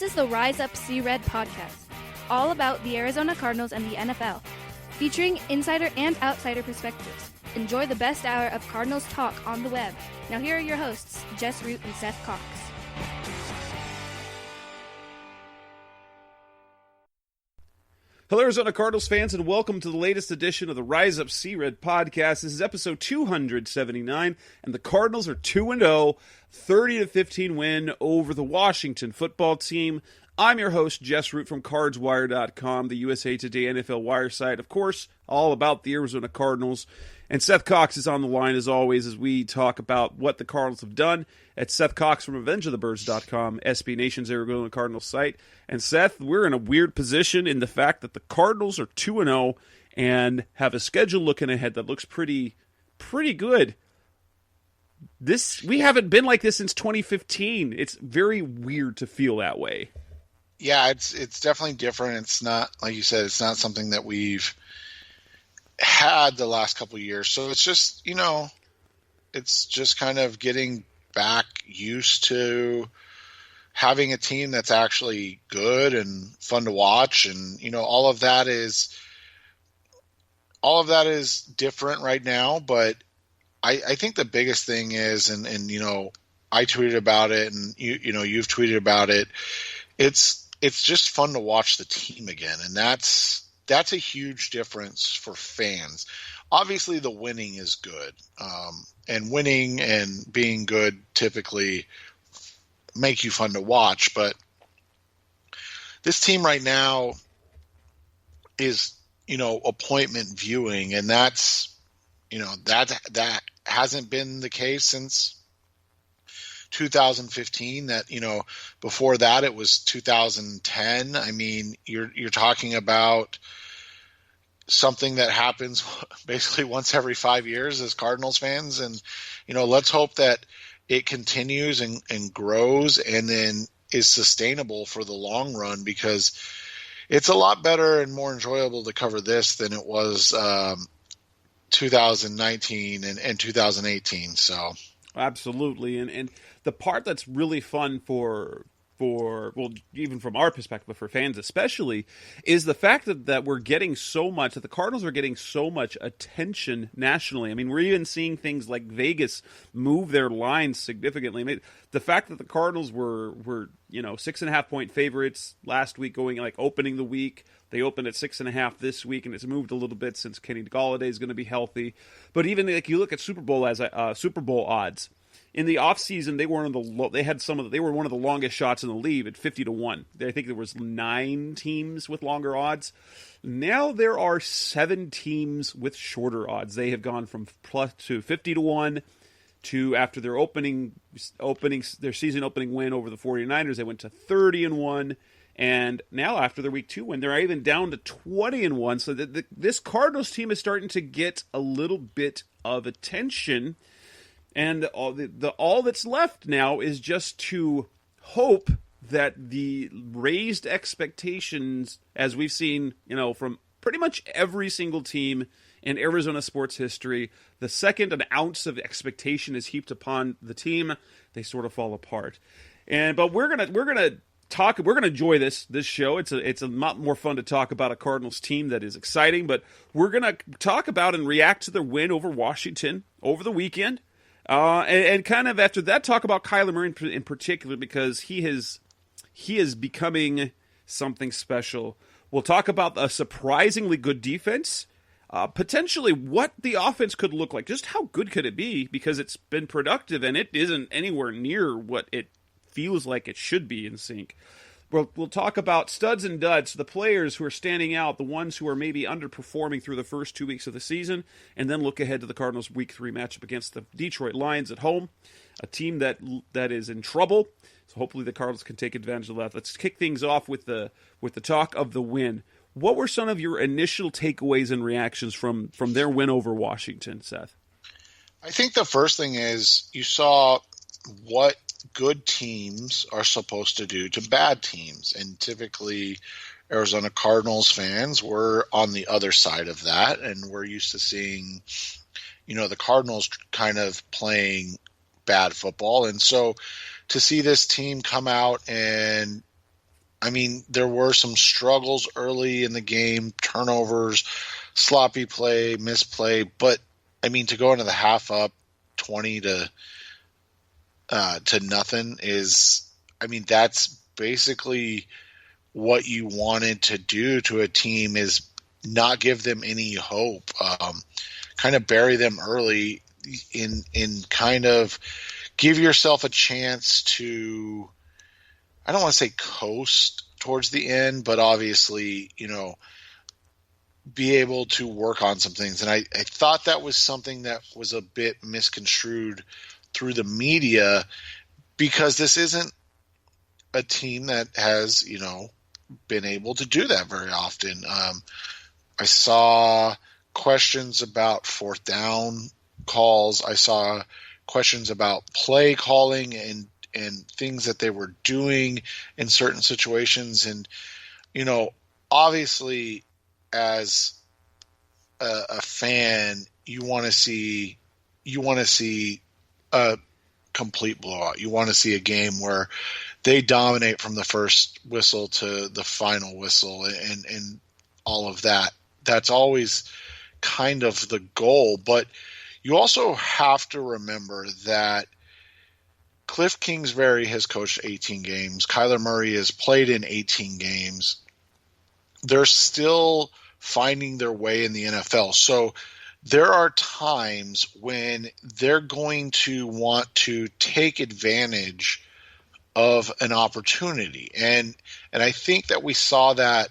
This is the Rise Up See Red podcast, all about the Arizona Cardinals and the NFL, featuring insider and outsider perspectives. Enjoy the best hour of Cardinals talk on the web. Now here are your hosts, Jess Root and Seth Cox. Hello, Arizona Cardinals fans, and welcome to the latest edition of the Rise Up See Red podcast. This is episode 279, and the Cardinals are 2-0, 30-15 win over the Washington football team. I'm your host, Jess Root from CardsWire.com, the USA Today NFL Wire site. Of course, all about the Arizona Cardinals. And Seth Cox is on the line, as always, as we talk about what the Cardinals have done at Seth Cox from RevengeOfTheBirds.com, SB Nation's Arizona Cardinals site. And Seth, we're in a weird position in the fact that the Cardinals are 2-0 and have a schedule looking ahead that looks pretty good. We haven't been like this since 2015. It's very weird to feel that way. Yeah, it's definitely different. It's not, like you said, it's not something that we've had the last couple of years. So it's just, it's just kind of getting back used to having a team that's actually good and fun to watch. And, all of that is different right now. But I think the biggest thing is, and I tweeted about it and you've tweeted about it. It's just fun to watch the team again. And that's a huge difference for fans. Obviously, the winning is good, and winning and being good typically make you fun to watch. But this team right now is, appointment viewing, and that's, that hasn't been the case since 2015. That, before that it was 2010. I mean, you're talking about something that happens basically once every 5 years as Cardinals fans. And, let's hope that it continues and grows and then is sustainable for the long run, because it's a lot better and more enjoyable to cover this than it was 2019 and 2018. So absolutely. And the part that's really fun for even from our perspective, for fans especially, is the fact that we're getting so much, that the Cardinals are getting so much attention nationally. I mean, we're even seeing things like Vegas move their lines significantly. I mean, the fact that the Cardinals were 6.5 point favorites last week, opening the week. They opened at 6.5 this week, and it's moved a little bit since Kenny Golladay is going to be healthy. But even you look at Super Bowl odds. In the offseason, they were one of the longest shots in the league at 50-1. I think there was 9 teams with longer odds. Now there are 7 teams with shorter odds. They have gone from plus to 50-1 to, after their their season opening win over the 49ers, they went to 30-1. And now after their week 2 win, they're even down to 20-1. So this Cardinals team is starting to get a little bit of attention. And all that's left now is just to hope that the raised expectations, as we've seen, from pretty much every single team in Arizona sports history, the second an ounce of expectation is heaped upon the team, they sort of fall apart. But we're gonna enjoy this show. It's a lot more fun to talk about a Cardinals team that is exciting, but we're gonna talk about and react to their win over Washington over the weekend. And kind of after that, talk about Kyler Murray in particular, because he is becoming something special. We'll talk about a surprisingly good defense, potentially what the offense could look like. Just how good could it be? Because it's been productive, and it isn't anywhere near what it feels like it should be in sync. We'll talk about studs and duds, the players who are standing out, the ones who are maybe underperforming through the first 2 weeks of the season, and then look ahead to the Cardinals' Week 3 matchup against the Detroit Lions at home, a team that is in trouble. So hopefully the Cardinals can take advantage of that. Let's kick things off with the talk of the win. What were some of your initial takeaways and reactions from their win over Washington, Seth? I think the first thing is you saw what good teams are supposed to do to bad teams. And typically Arizona Cardinals fans were on the other side of that. And we're used to seeing, the Cardinals kind of playing bad football. And so to see this team come out and I mean, there were some struggles early in the game, turnovers, sloppy play, misplay, but I mean, to go into the half up 20 to nothing is, I mean, that's basically what you wanted to do to a team, is not give them any hope, kind of bury them early in kind of give yourself a chance to, I don't want to say coast towards the end, but obviously, be able to work on some things. And I thought that was something that was a bit misconstrued through the media, because this isn't a team that has, been able to do that very often. I saw questions about fourth down calls. I saw questions about play calling and things that they were doing in certain situations. And, obviously as a fan, you want to see a complete blowout. You want to see a game where they dominate from the first whistle to the final whistle and all of that. That's always kind of the goal. But you also have to remember that Cliff Kingsbury has coached 18 games. Kyler Murray has played in 18 games. They're still finding their way in the NFL. So there are times when they're going to want to take advantage of an opportunity. And I think that we saw that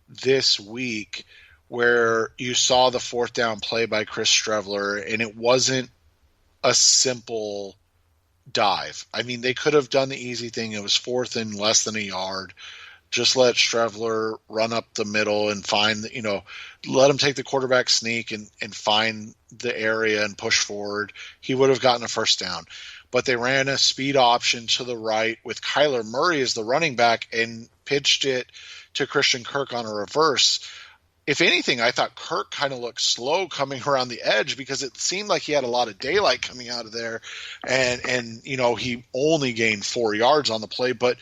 this week, where you saw the fourth down play by Chris Streveler, and it wasn't a simple dive. I mean, they could have done the easy thing. It was fourth and less than a yard. Just let Streveler run up the middle and find, let him take the quarterback sneak and find the area and push forward. He would have gotten a first down. But they ran a speed option to the right with Kyler Murray as the running back and pitched it to Christian Kirk on a reverse. If anything, I thought Kirk kind of looked slow coming around the edge, because it seemed like he had a lot of daylight coming out of there. And he only gained 4 yards on the play. But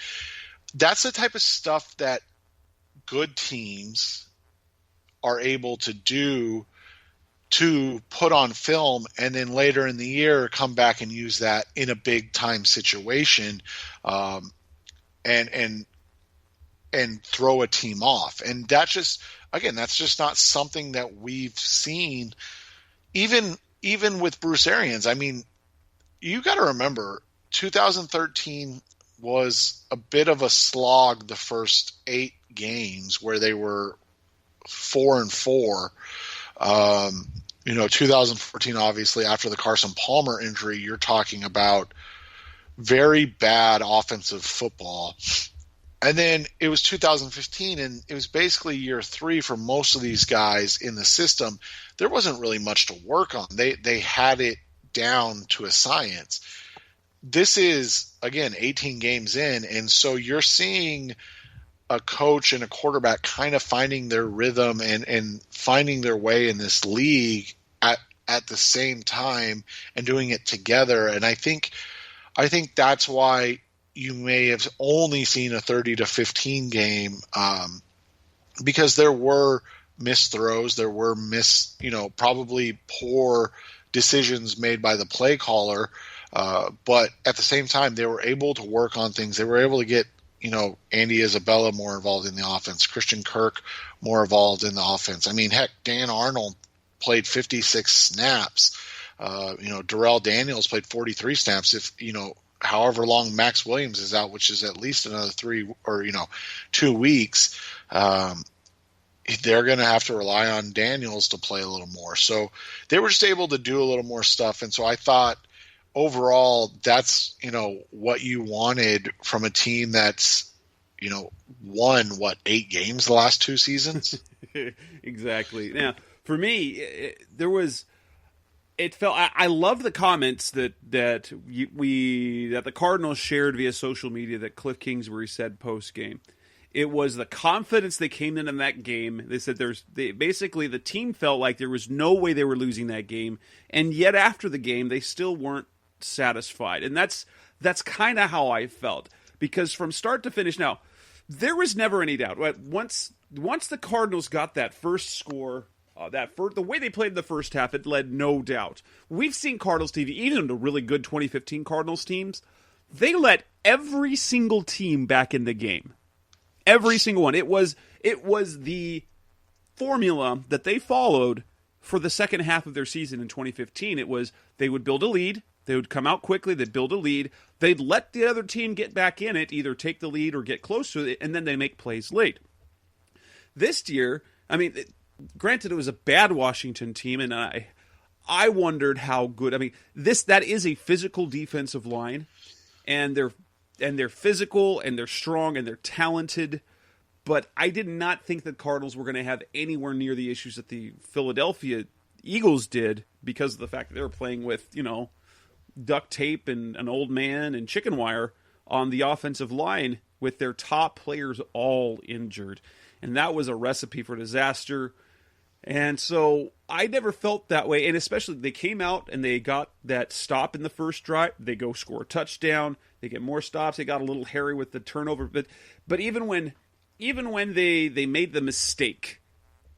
that's the type of stuff that good teams are able to do, to put on film, and then later in the year come back and use that in a big time situation, and throw a team off. And that's just not something that we've seen, even with Bruce Arians. I mean, you got to remember 2013 was a bit of a slog the first 8 games, where they were 4-4. 2014, obviously, after the Carson Palmer injury, you're talking about very bad offensive football. And then it was 2015, and it was basically year 3 for most of these guys in the system. There wasn't really much to work on. They had it down to a science. This is, again, 18 games in, and so you're seeing a coach and a quarterback kind of finding their rhythm and finding their way in this league at the same time and doing it together. And I think that's why you may have only seen a 30-15 game, because there were missed throws, there were probably poor decisions made by the play caller. But at the same time, they were able to work on things. They were able to get, Andy Isabella more involved in the offense, Christian Kirk more involved in the offense. I mean, heck, Dan Arnold played 56 snaps. Darrell Daniels played 43 snaps. However long Max Williams is out, which is at least another 3 or 2 weeks, they're going to have to rely on Daniels to play a little more. So they were just able to do a little more stuff. And so I thought, overall, that's, what you wanted from a team that's, won 8 games the last 2 seasons. Exactly. Now, for me, it felt, I love the comments that the Cardinals shared via social media that Cliff Kingsbury said post game. It was the confidence they came in that game. They said basically the team felt like there was no way they were losing that game, and yet after the game they still weren't satisfied. And that's kind of how I felt, because from start to finish, now there was never any doubt. Once the Cardinals got that first score, the way they played in the first half, it led no doubt. We've seen Cardinals TV, even the really good 2015 Cardinals teams, they let every single team back in the game. Every single one. It was the formula that they followed for the second half of their season in 2015. It was they would build a lead, they would come out quickly, they'd build a lead, they'd let the other team get back in it, either take the lead or get close to it, and then they make plays late. This year, I mean, granted, it was a bad Washington team, and I wondered how good. I mean, that is a physical defensive line, and they're physical and they're strong and they're talented. But I did not think the Cardinals were going to have anywhere near the issues that the Philadelphia Eagles did because of the fact that they were playing with, duct tape and an old man and chicken wire on the offensive line with their top players all injured. And that was a recipe for disaster. And so I never felt that way. And especially they came out and they got that stop in the first drive. They go score a touchdown. They get more stops. They got a little hairy with the turnover. But even when they made the mistake,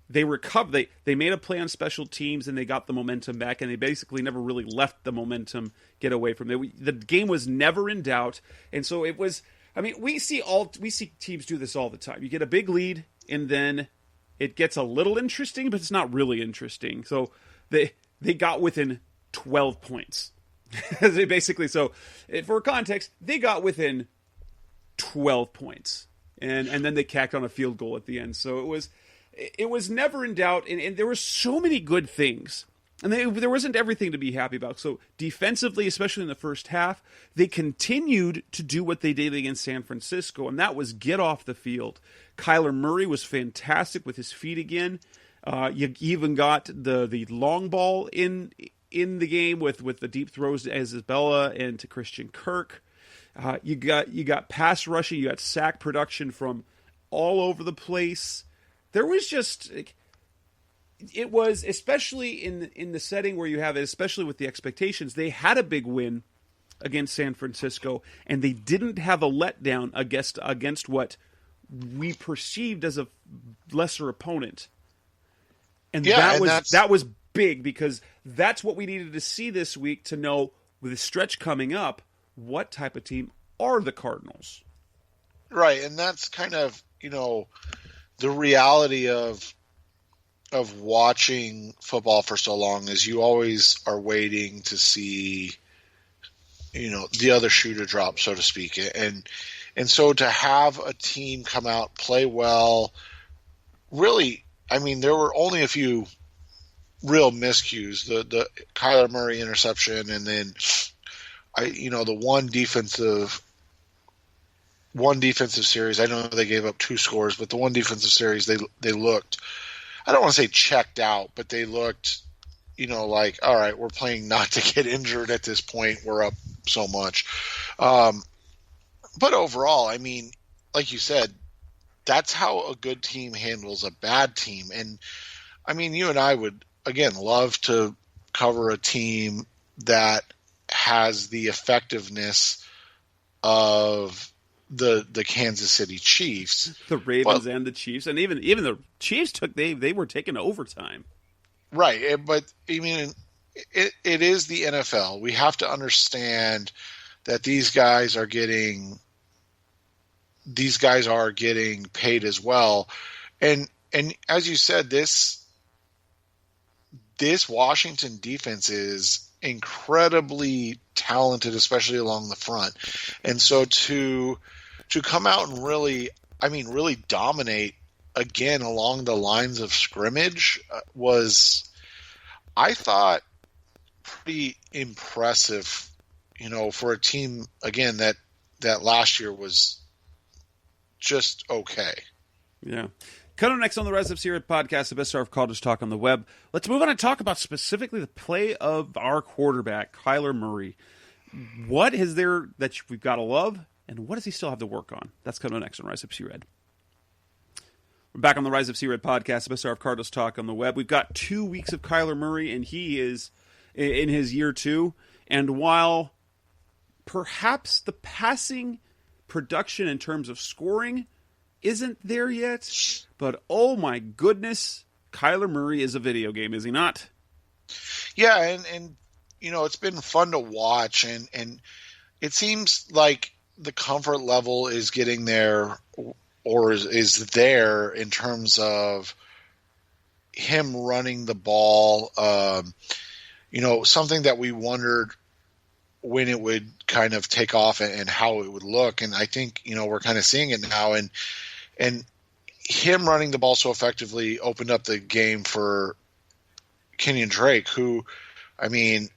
they recovered. They made a play on special teams and they got the momentum back. And they basically never really let the momentum get away from it. The game was never in doubt. And so it was. I mean, we see teams do this all the time. You get a big lead, and then it gets a little interesting, but it's not really interesting. So they got within 12 points. They basically, so for context, they got within 12 points, and then they cacked on a field goal at the end. So it was never in doubt, and there were so many good things. And there wasn't everything to be happy about. So defensively, especially in the first half, they continued to do what they did against San Francisco, and that was get off the field. Kyler Murray was fantastic with his feet again. You even got the long ball in the game with the deep throws to Isabella and to Christian Kirk. You got pass rushing, you got sack production from all over the place. There was just. It was, especially in the setting where you have it, especially with the expectations, they had a big win against San Francisco, and they didn't have a letdown against what we perceived as a lesser opponent. And that was big, because that's what we needed to see this week to know, with the stretch coming up, what type of team are the Cardinals. Right, and that's kind of, the reality of watching football for so long is you always are waiting to see, the other shoe to drop, so to speak. And so to have a team come out, play well, really, I mean, there were only a few real miscues. The Kyler Murray interception, and then the one defensive series. I know they gave up 2 scores, but the one defensive series they looked, I don't want to say checked out, but they looked, like, all right, we're playing not to get injured at this point. We're up so much. But overall, I mean, like you said, that's how a good team handles a bad team. And, I mean, you and I would, again, love to cover a team that has the effectiveness of the Kansas City Chiefs, the Ravens, and the Chiefs, and even the Chiefs they were taking overtime. Right, but I mean, it is the NFL. We have to understand that these guys are getting paid as well, and as you said, this Washington defense is incredibly talented, especially along the front, and so to come out and really dominate again along the lines of scrimmage was, I thought, pretty impressive, for a team, again, that last year was just okay. Yeah. Coming up next on the Rise Up Series podcast, the best hour of college talk on the web. Let's move on and talk about specifically the play of our quarterback, Kyler Murray. What is there that we've got to love, and what does he still have to work on? That's coming up next on Rise Up Series. We're back on the Rise Up Series podcast, the best hour of Cardinals talk on the web. We've got 2 weeks of Kyler Murray, and he is in his year 2. And while perhaps the passing production in terms of scoring isn't there yet. But oh my goodness, Kyler Murray is a video game, is he not? Yeah, and it's been fun to watch, and it seems like the comfort level is getting there, or is there in terms of him running the ball. Something that we wondered when it would kind of take off and how it would look. And I think, we're kind of seeing it now. And him running the ball so effectively opened up the game for Kenyon Drake, who, I mean,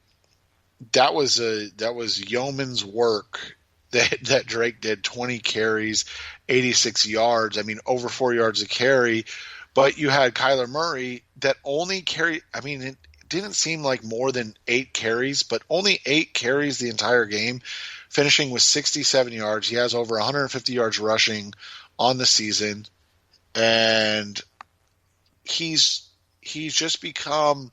that was yeoman's work that Drake did. 20 carries, 86 yards. I mean, over 4 yards a carry. But you had Kyler Murray that only carried, I mean, it didn't seem like more than 8 carries, but only 8 carries the entire game, finishing with 67 yards. He has over 150 yards rushing on the season. And he's just become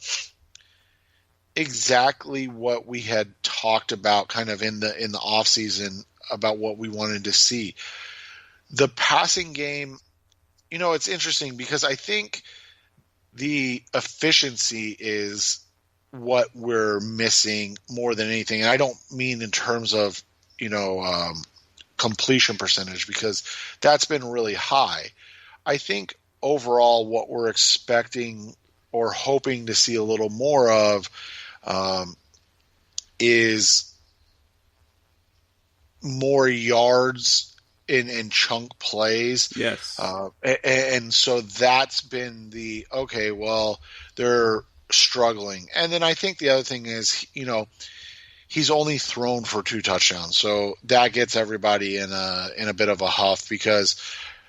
exactly what we had talked about kind of in the offseason about what we wanted to see. The passing game, it's interesting because I think the efficiency is what we're missing more than anything. And I don't mean in terms of, completion percentage, because that's been really high. I think overall what we're expecting or hoping to see a little more of is more yards in chunk plays. Yes. And so that's been okay, well, they're struggling. And then I think the other thing is, he's only thrown for 2 touchdowns. So that gets everybody in a bit of a huff because,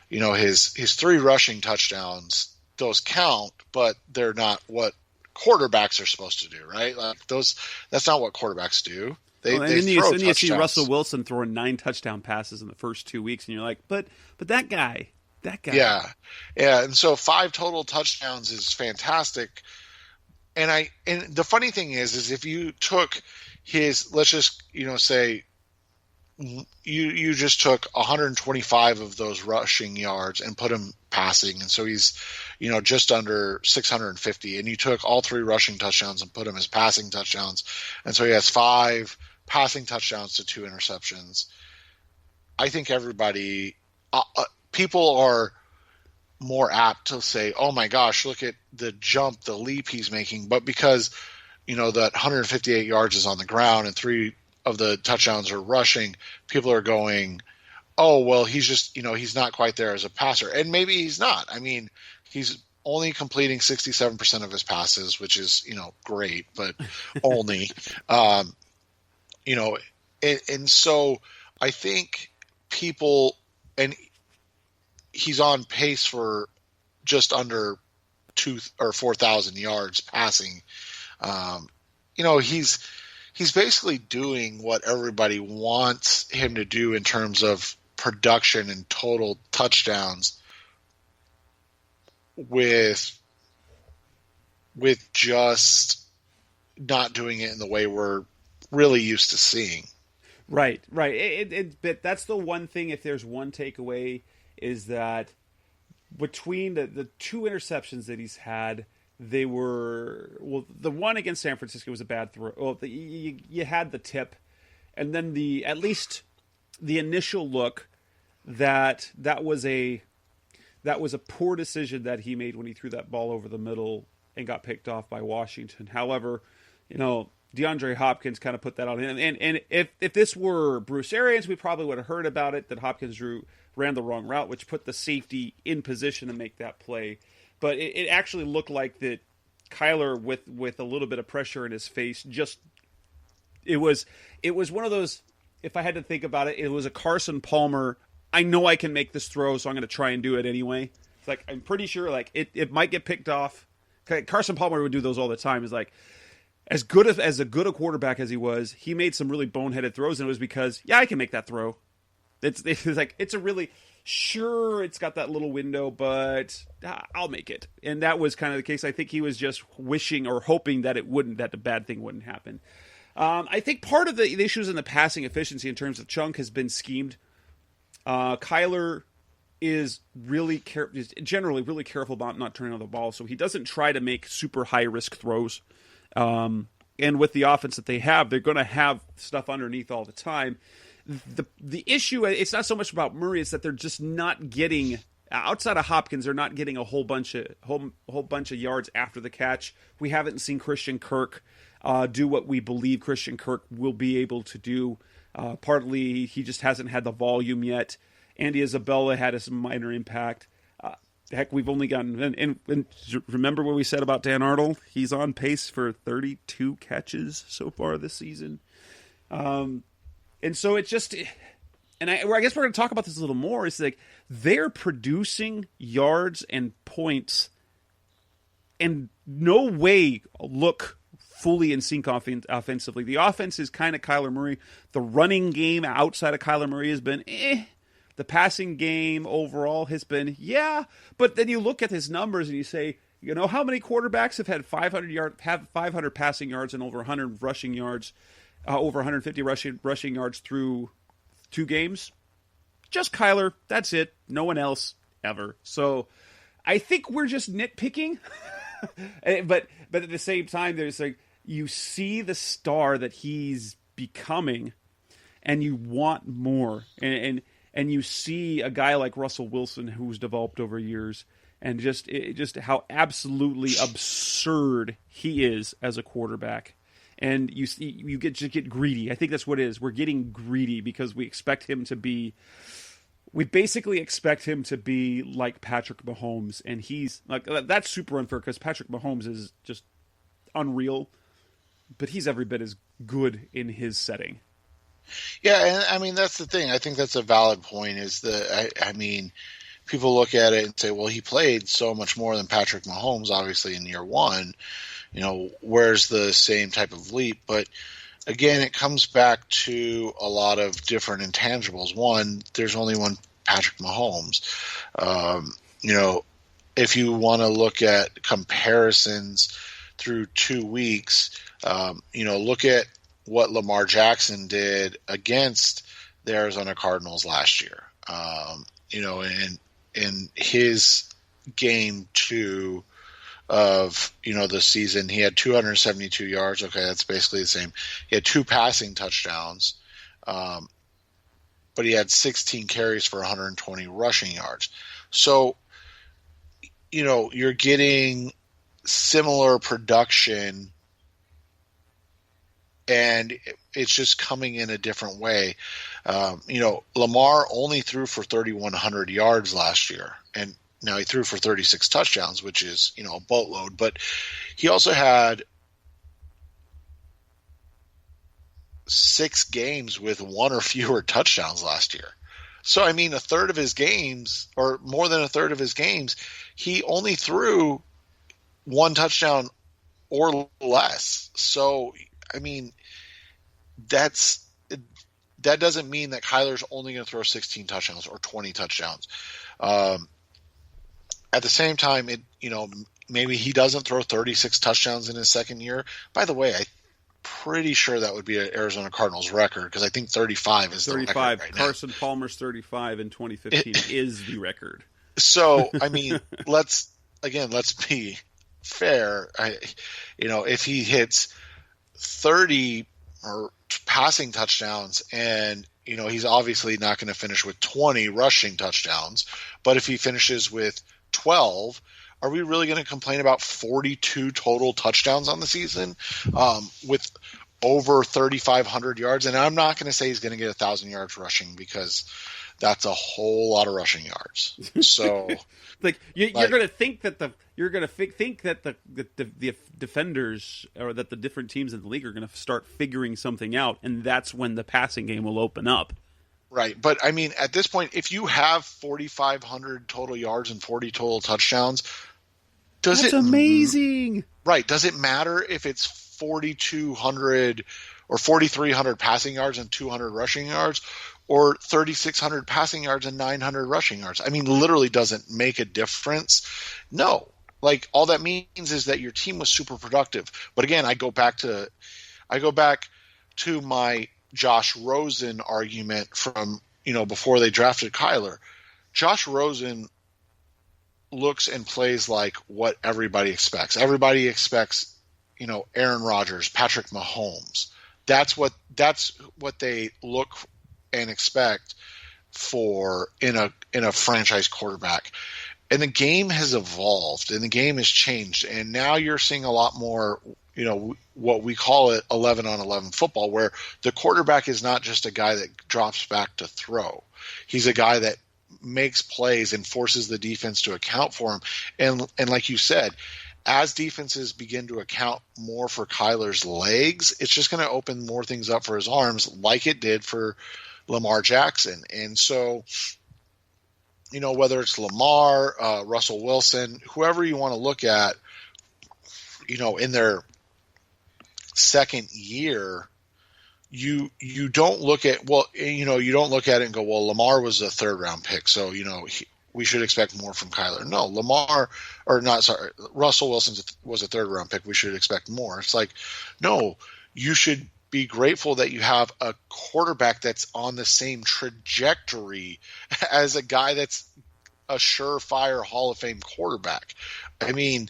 his 3 rushing touchdowns, those count, but they're not what quarterbacks are supposed to do, right? Like that's not what quarterbacks do. Then you see Russell Wilson throwing 9 touchdown passes in the first 2 weeks, and you're like, but that guy. Yeah. And so 5 total touchdowns is fantastic. And the funny thing is if you took his, let's just say you just took 125 of those rushing yards and put him passing, and so he's just under 650, and you took all 3 rushing touchdowns and put him as passing touchdowns, and so he has 5 passing touchdowns to 2 interceptions. I think everybody people are more apt to say, oh my gosh, look at the jump, the leap he's making, but because that 158 yards is on the ground and 3 of the touchdowns are rushing, people are going, oh, well, he's just, he's not quite there as a passer. And maybe he's not. I mean, he's only completing 67% of his passes, which is, great, but only, and so I think people, and he's on pace for just under 2,000 or 4,000 yards passing. He's basically doing what everybody wants him to do in terms of production and total touchdowns with just not doing it in the way we're really used to seeing. Right. But that's the one thing, if there's one takeaway, is that between the 2 interceptions that he's had, they were, well, the one against San Francisco was a bad throw. Well, you had the tip, and then at least the initial look that was a poor decision that he made when he threw that ball over the middle and got picked off by Washington. However, DeAndre Hopkins kind of put that on him. And if this were Bruce Arians, we probably would have heard about it, that Hopkins ran the wrong route, which put the safety in position to make that play. But it actually looked like that Kyler, with a little bit of pressure in his face, it was one of those, if I had to think about it, it was a Carson Palmer, I know I can make this throw, so I'm going to try and do it anyway. It's like, I'm pretty sure like it might get picked off. Carson Palmer would do those all the time. It's like, as good a quarterback as he was, he made some really boneheaded throws, and it was because, I can make that throw. It's like, it's a really, sure, it's got that little window, but I'll make it. And that was kind of the case. I think he was just wishing or hoping that that the bad thing wouldn't happen. I think part of the issues in the passing efficiency in terms of chunk has been schemed. Kyler is generally really careful about not turning on the ball, so he doesn't try to make super high risk throws. And with the offense that they have, they're going to have stuff underneath all the time. The issue, it's not so much about Murray, it's that they're just not getting, outside of Hopkins, they're not getting a whole bunch of yards after the catch. We haven't seen Christian Kirk do what we believe Christian Kirk will be able to do. Partly he just hasn't had the volume yet. Andy Isabella had a minor impact. Heck, we've only gotten, and remember what we said about Dan Arnold? He's on pace for 32 catches so far this season. And so it just, and I guess we're going to talk about this a little more. It's like they're producing yards and points and no way look fully in sync offensively. The offense is kind of Kyler Murray. The running game outside of Kyler Murray has been The passing game overall has been, but then you look at his numbers and you say, how many quarterbacks have had 500 passing yards and over 100 rushing yards, over 150 rushing yards through 2 games? Just Kyler. That's it. No one else ever. So I think we're just nitpicking. but at the same time, there's like, you see the star that he's becoming and you want more. And you see a guy like Russell Wilson who's developed over years, and just how absolutely absurd he is as a quarterback. And you get greedy. I think that's what it is. We're getting greedy because we basically expect him to be like Patrick Mahomes, and he's like, that's super unfair because Patrick Mahomes is just unreal, but he's every bit as good in his setting. Yeah, and I mean, that's the thing. I think that's a valid point, is that, I mean, people look at it and say, well, he played so much more than Patrick Mahomes, obviously, in year one. Where's the same type of leap? But again, it comes back to a lot of different intangibles. One, there's only one Patrick Mahomes. If you want to look at comparisons through 2 weeks, look at what Lamar Jackson did against the Arizona Cardinals last year. In his game 2 of, the season, he had 272 yards. Okay, that's basically the same. He had 2 passing touchdowns, but he had 16 carries for 120 rushing yards. So, you're getting similar production, and it's just coming in a different way. Lamar only threw for 3,100 yards last year, and now he threw for 36 touchdowns, which is, a boatload. But he also had 6 games with 1 or fewer touchdowns last year. So, I mean, a third of his games, or more than a third of his games, he only threw 1 touchdown or less. So, I mean, that doesn't mean that Kyler's only going to throw 16 touchdowns or 20 touchdowns. At the same time, maybe he doesn't throw 36 touchdowns in his second year. By the way, I'm pretty sure that would be an Arizona Cardinals record, because I think 35 is 35. The record right now. Carson Palmer's 35 in 2015 is the record. So, I mean, let's be fair. If he hits 30 or passing touchdowns, and he's obviously not going to finish with 20 rushing touchdowns, but if he finishes with 12, are we really going to complain about 42 total touchdowns on the season, with over 3,500 yards? And I'm not going to say he's going to get 1,000 yards rushing, because that's a whole lot of rushing yards. So you're going to think that the defenders, or that the different teams in the league, are going to start figuring something out, and that's when the passing game will open up. Right. But I mean, at this point, if you have 4,500 total yards and 40 total touchdowns, that's amazing. Right. Does it matter if it's 4,200 or 4,300 passing yards and 200 rushing yards, or 3,600 passing yards and 900 rushing yards? I mean, literally doesn't make a difference. No. All that means is that your team was super productive. But again, I go back to my Josh Rosen argument from, before they drafted Kyler. Josh Rosen looks and plays like what everybody expects. Everybody expects, Aaron Rodgers, Patrick Mahomes. That's what they look and expect for in a franchise quarterback. And the game has evolved and the game has changed. And now you're seeing a lot more, what we call it 11 on 11 football, where the quarterback is not just a guy that drops back to throw. He's a guy that makes plays and forces the defense to account for him. And like you said, as defenses begin to account more for Kyler's legs, it's just going to open more things up for his arms, like it did for Lamar Jackson. And so, whether it's Lamar, Russell Wilson, whoever you want to look at, in their second year, you don't look at, you don't look at it and go, well, Lamar was a third round pick, so, we should expect more from Kyler. No, Russell Wilson was a third round pick. We should expect more. It's like, no, you should be grateful that you have a quarterback that's on the same trajectory as a guy that's a surefire Hall of Fame quarterback. I mean,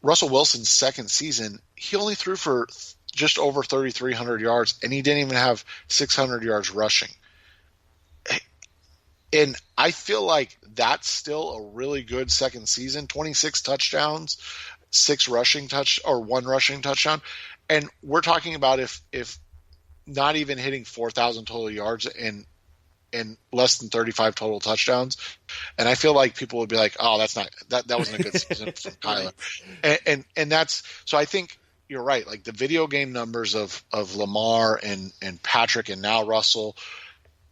Russell Wilson's second season, he only threw for just over 3,300 yards, and he didn't even have 600 yards rushing. And I feel like that's still a really good second season. 26 touchdowns, 1 rushing touchdown. And we're talking about if not even hitting 4,000 total yards and less than 35 total touchdowns. And I feel like people would be like, oh, that wasn't a good season from Kyler. And that's, so I think you're right. Like the video game numbers of Lamar and Patrick and now Russell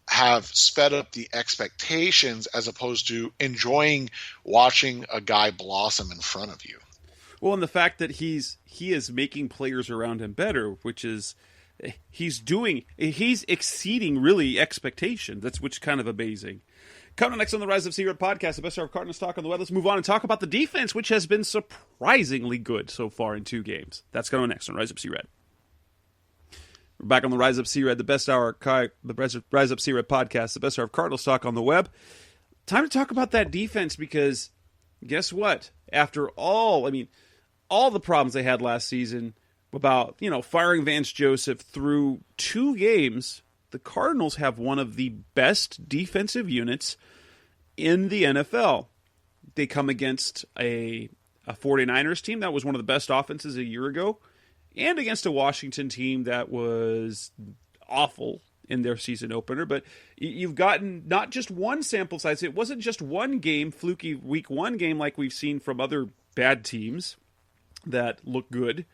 have sped up the expectations as opposed to enjoying watching a guy blossom in front of you. Well, and the fact that he is making players around him better, which is he's exceeding really expectations. Which is kind of amazing. Coming next on the Rise Up Sea Red podcast, the best hour of Cardinals talk on the web. Let's move on and talk about the defense, which has been surprisingly good so far in 2 games. That's coming next on Rise Up Sea Red. We're back on the Rise Up Sea Red, the best hour, the Rise Up Sea Red podcast, the best hour of Cardinals talk on the web. Time to talk about that defense because guess what? After all the problems they had last season about, firing Vance Joseph through 2 games, the Cardinals have one of the best defensive units in the NFL. They come against a 49ers team that was one of the best offenses a year ago, and against a Washington team that was awful in their season opener. But you've gotten not just one sample size. It wasn't just one game, fluky week 1 game like we've seen from other bad teams that look good.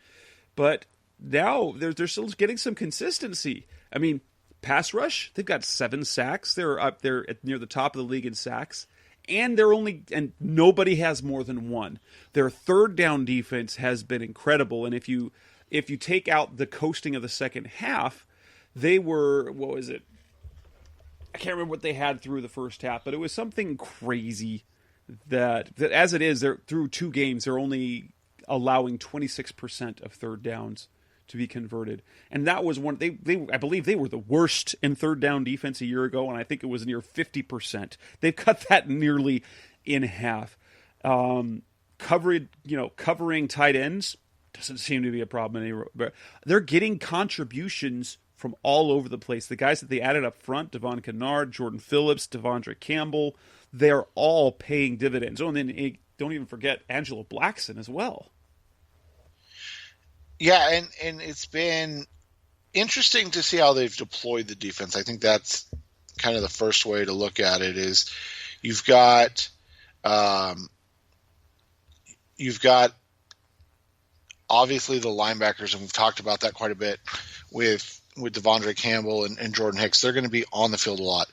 But now they're still getting some consistency. I mean, pass rush, they've got 7 sacks. They're up there near the top of the league in sacks. And nobody has more than 1. Their third down defense has been incredible. And if you take out the coasting of the second half, they were, what was it? I can't remember what they had through the first half, but it was something crazy that as it is, they're through 2 games, they're only allowing 26% of third downs to be converted. And that was one, I believe they were the worst in third down defense a year ago, and I think it was near 50%. They've cut that nearly in half. Covering tight ends doesn't seem to be a problem anymore. But they're getting contributions from all over the place. The guys that they added up front, Devon Kennard, Jordan Phillips, Devondre Campbell, they're all paying dividends. Oh, and then don't even forget Angelo Blackson as well. Yeah, and it's been interesting to see how they've deployed the defense. I think that's kind of the first way to look at it is you've got obviously the linebackers, and we've talked about that quite a bit with Devondre Campbell and Jordan Hicks. They're going to be on the field a lot.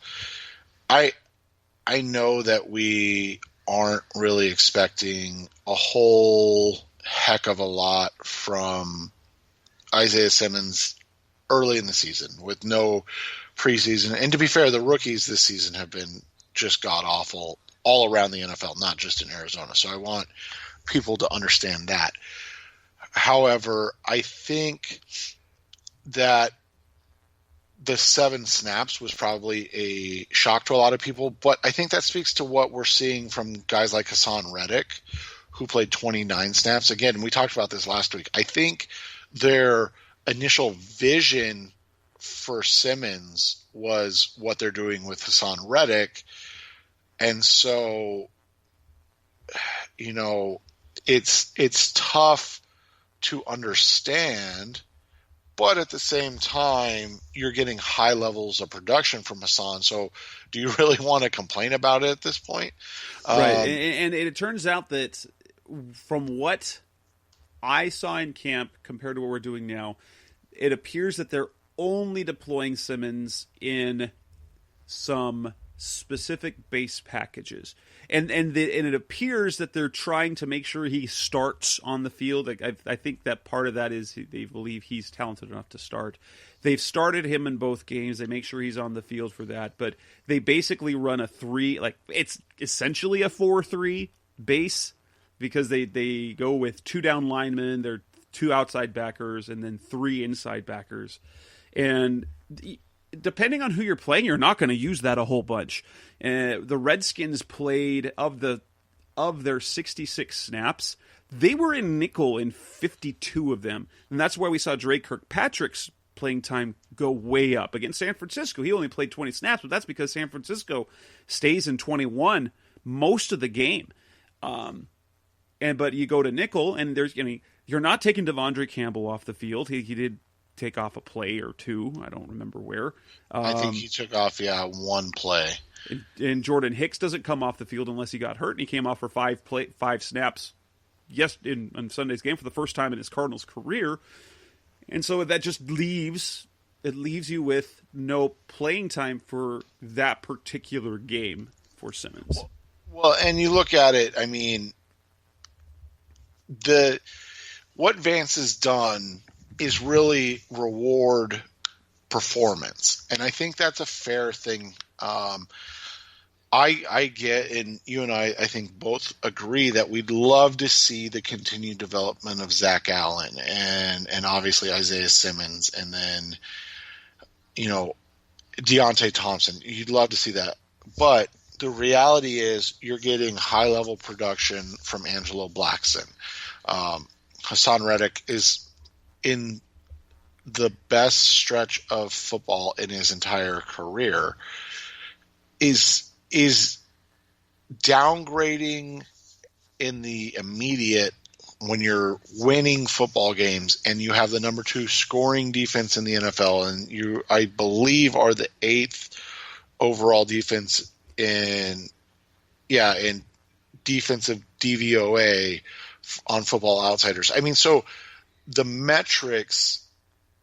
I know that we aren't really expecting a whole heck of a lot from Isaiah Simmons early in the season with no preseason. And to be fair, the rookies this season have been just god-awful all around the NFL, not just in Arizona. So I want people to understand that. However, I think that the 7 snaps was probably a shock to a lot of people, but I think that speaks to what we're seeing from guys like Hassan Reddick, who played 29 snaps. Again, we talked about this last week. I think their initial vision for Simmons was what they're doing with Hassan Reddick. And so, it's tough to understand, but at the same time, you're getting high levels of production from Hassan. So do you really want to complain about it at this point? Right. And it turns out that from what I saw in camp compared to what we're doing now, it appears that they're only deploying Simmons in some specific base packages. And it appears that they're trying to make sure he starts on the field. I think that part of that is they believe he's talented enough to start. They've started him in both games. They make sure he's on the field for that. But they basically run a 3, it's essentially a 4-3 base, because they go with 2 down linemen, they're 2 outside backers, and then 3 inside backers. And depending on who you're playing, you're not going to use that a whole bunch. The Redskins played, of their 66 snaps, they were in nickel in 52 of them. And that's why we saw Drake Kirkpatrick's playing time go way up. Against San Francisco, he only played 20 snaps, but that's because San Francisco stays in 21 most of the game. But you go to nickel, and you're not taking Devondre Campbell off the field. He did take off a play or 2. I don't remember where. I think he took off, 1 play. And Jordan Hicks doesn't come off the field unless he got hurt, and he came off for 5 snaps in Sunday's game for the first time in his Cardinals career. And so that just leaves you with no playing time for that particular game for Simmons. Well, and you look at it, what Vance has done is really reward performance. And I think that's a fair thing. I get, and you and I think both agree that we'd love to see the continued development of Zach Allen and obviously Isaiah Simmons, and then, Deontay Thompson. You'd love to see that. But the reality is you're getting high-level production from Angelo Blackson. Hassan Reddick is in the best stretch of football in his entire career, is downgrading in the immediate when you're winning football games and you have the number 2 scoring defense in the NFL, and you, I believe, are the 8th overall defense in defensive DVOA on Football Outsiders. So the metrics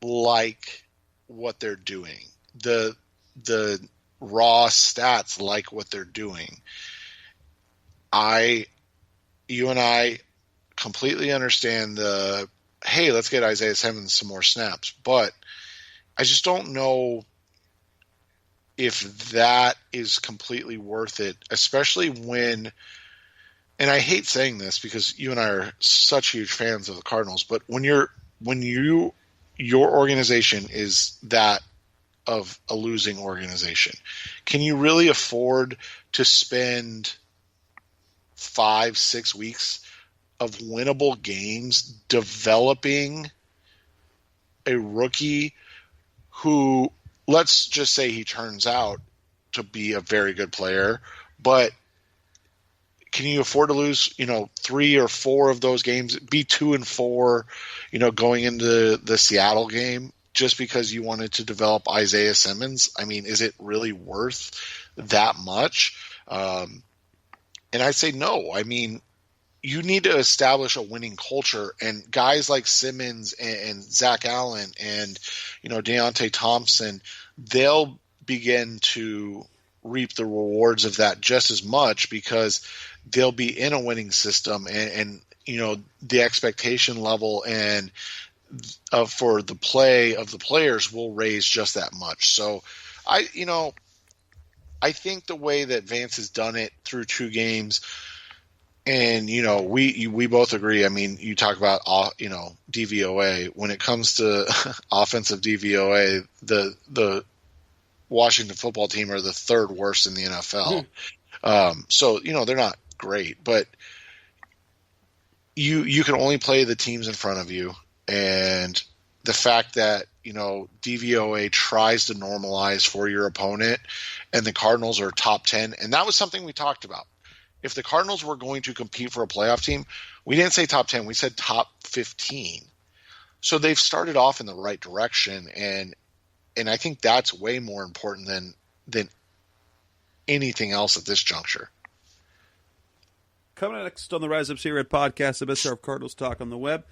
like what they're doing. The raw stats like what they're doing. You and I completely understand hey, let's get Isaiah Simmons some more snaps, but I just don't know if that is completely worth it, especially when, and I hate saying this because you and I are such huge fans of the Cardinals, but when your organization is that of a losing organization, can you really afford to spend 5-6 weeks of winnable games developing a rookie who, let's just say he turns out to be a very good player, but can you afford to lose, 3 or 4 of those games, be 2-4, going into the Seattle game just because you wanted to develop Isaiah Simmons? Is it really worth that much? And I say no. You need to establish a winning culture, and guys like Simmons and Zach Allen and, Deontay Thompson, they'll begin to reap the rewards of that just as much because they'll be in a winning system, and the expectation level and for the play of the players will raise just that much. So I think the way that Vance has done it through 2 games, and we both agree. You talk about DVOA. When it comes to offensive DVOA, the Washington football team are the third worst in the NFL. So, they're not great, but you can only play the teams in front of you. And the fact that, DVOA tries to normalize for your opponent and the Cardinals are top 10. And that was something we talked about. If the Cardinals were going to compete for a playoff team, we didn't say top 10, we said top 15. So they've started off in the right direction. And I think that's way more important than anything else at this juncture. Coming next on the Rise Up Red podcast, the best of Cardinals talk on the web.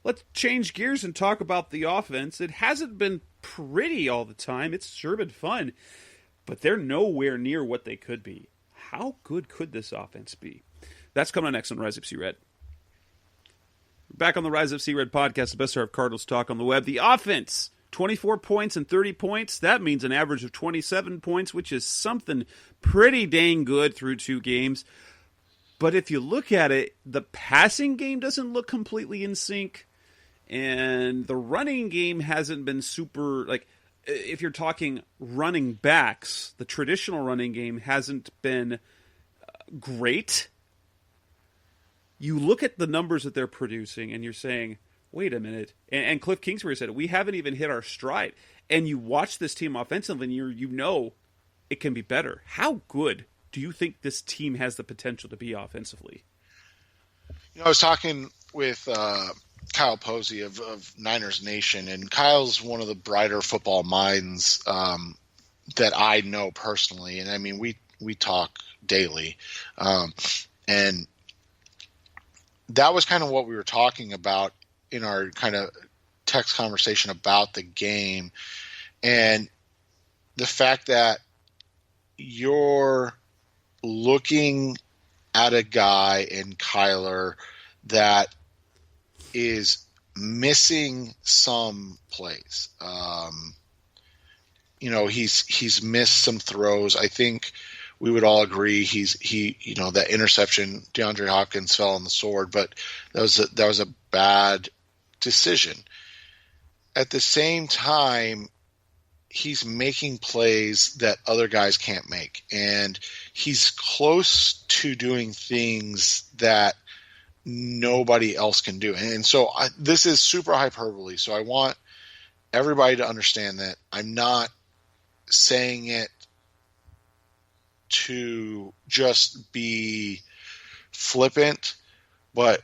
Let's change gears and talk about the offense. It hasn't been pretty all the time. It's sure been fun, but they're nowhere near what they could be. How good could this offense be? That's coming next on Rise Up Red. Back on the Rise Up Red podcast, the best of Cardinals talk on the web. The offense, 24 points and 30 points. That means an average of 27 points, which is something pretty dang good through 2 games. But if you look at it, the passing game doesn't look completely in sync, and the running game hasn't been super, if you're talking running backs, the traditional running game hasn't been great. You look at the numbers that they're producing, and you're saying, wait a minute, and Cliff Kingsbury said it, we haven't even hit our stride. And you watch this team offensively, and you know it can be better. How good do you think this team has the potential to be offensively? I was talking with Kyle Posey of Niners Nation, and Kyle's one of the brighter football minds that I know personally. And I mean, we talk daily. And that was kind of what we were talking about in our kind of text conversation about the game. And the fact that you're looking at a guy in Kyler that is missing some plays. He's missed some throws. I think we would all agree that interception, DeAndre Hopkins fell on the sword, but that was a bad decision. At the same time, he's making plays that other guys can't make, and he's close to doing things that nobody else can do. And so this is super hyperbole. So I want everybody to understand that I'm not saying it to just be flippant, but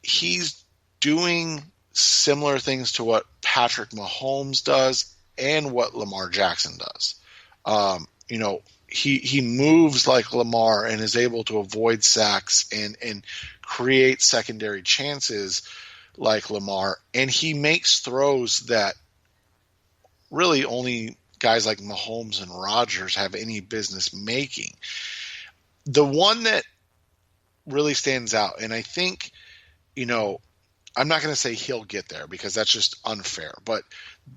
he's doing similar things to what Patrick Mahomes does and what Lamar Jackson does. He moves like Lamar and is able to avoid sacks and create secondary chances like Lamar. And he makes throws that really only guys like Mahomes and Rodgers have any business making. The one that really stands out, and I think, I'm not going to say he'll get there because that's just unfair, but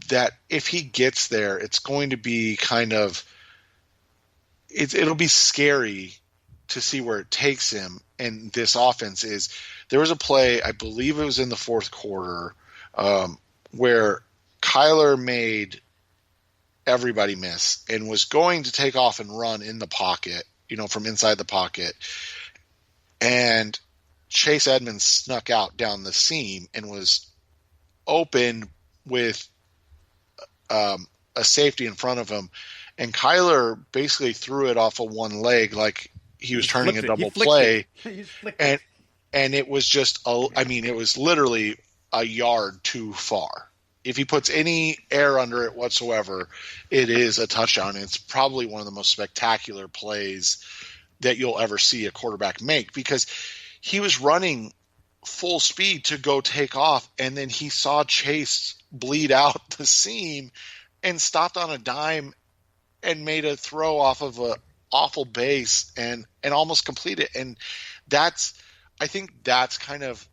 that if he gets there, it's going to be it'll be scary to see where it takes him. And this offense there was a play, I believe it was in the fourth quarter, where Kyler made everybody miss and was going to take off and run in the pocket, from inside the pocket. And Chase Edmonds snuck out down the seam and was open with a safety in front of him. And Kyler basically threw it off of one leg like he was turning a double play. And it was just, it was literally a yard too far. If he puts any air under it whatsoever, it is a touchdown. It's probably one of the most spectacular plays that you'll ever see a quarterback make, because he was running full speed to go take off, and then he saw Chase bleed out the seam and stopped on a dime and made a throw off of a awful base and almost complete it. And I think that's kind of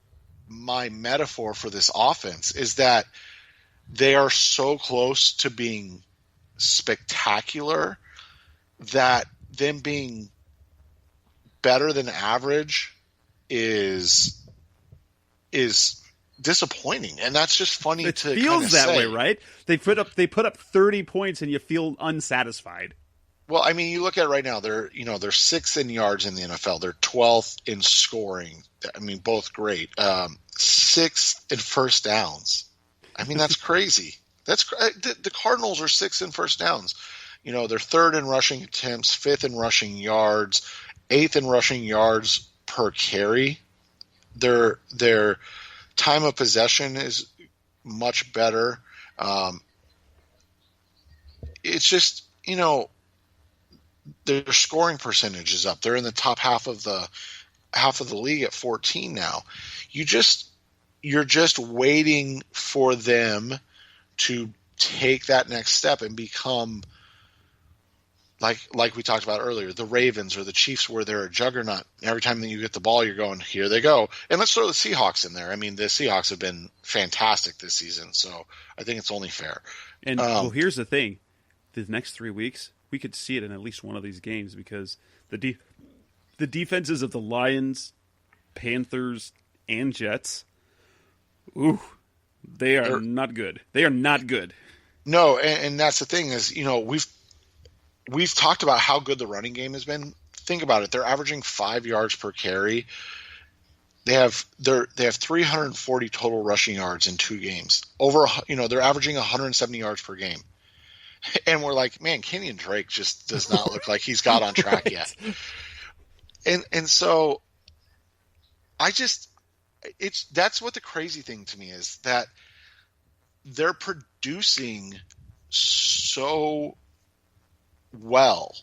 my metaphor for this offense, is that they are so close to being spectacular that them being better than average is disappointing, and that's just funny It to feels that say. way, right? They put up 30 points, and you feel unsatisfied. Well, I mean, you look at it right now. They're sixth in yards in the NFL. They're 12th in scoring. I mean, both great. Sixth in first downs. I mean, that's crazy. The Cardinals are sixth in first downs. They're third in rushing attempts, fifth in rushing yards, eighth in rushing yards per carry. Their time of possession is much better. It's just, their scoring percentage is up. They're in the top half of the league at 14 now. You're just waiting for them to take that next step and become like we talked about earlier, the Ravens or the Chiefs, where they're a juggernaut. Every time that you get the ball, you're going, here they go. And let's throw the Seahawks in there. I mean, the Seahawks have been fantastic this season, so I think it's only fair. And well, here's the thing: the next 3 weeks, we could see it in at least one of these games, because the defenses of the Lions, Panthers, and Jets, they're not good. They are not good. No, and that's the thing is, we've talked about how good the running game has been. Think about it. They're averaging 5 yards per carry. They have 340 total rushing yards in 2 games. They're averaging 170 yards per game. And we're like, man, Kenyon Drake just does not look like he's got on track Right. yet. And so that's what the crazy thing to me is, that they're producing so well,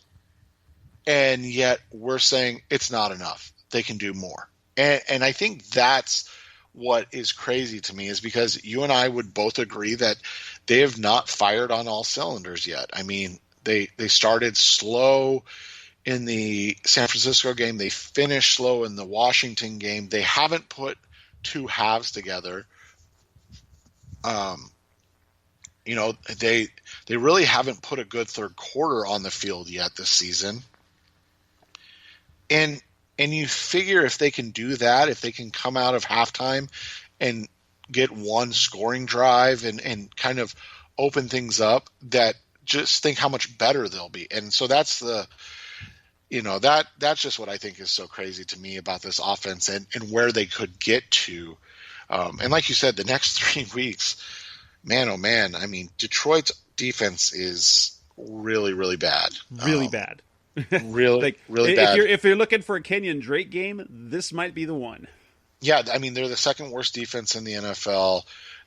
and yet we're saying it's not enough. They can do more. And I think that's what is crazy to me, is because you and I would both agree that they have not fired on all cylinders yet. I mean, they started slow in the San Francisco game. They finished slow in the Washington game. They haven't put 2 halves together. They really haven't put a good third quarter on the field yet this season. And you figure if they can do that, if they can come out of halftime and get one scoring drive and kind of open things up, that just think how much better they'll be. And so that's that's just what I think is so crazy to me about this offense and where they could get to. And like you said, the next 3 weeks, man, oh man, I mean, Detroit's defense is really, really bad. Really bad. Really bad. If you're looking for a Kenyon Drake game, this might be the one. Yeah, I mean, they're the second worst defense in the NFL.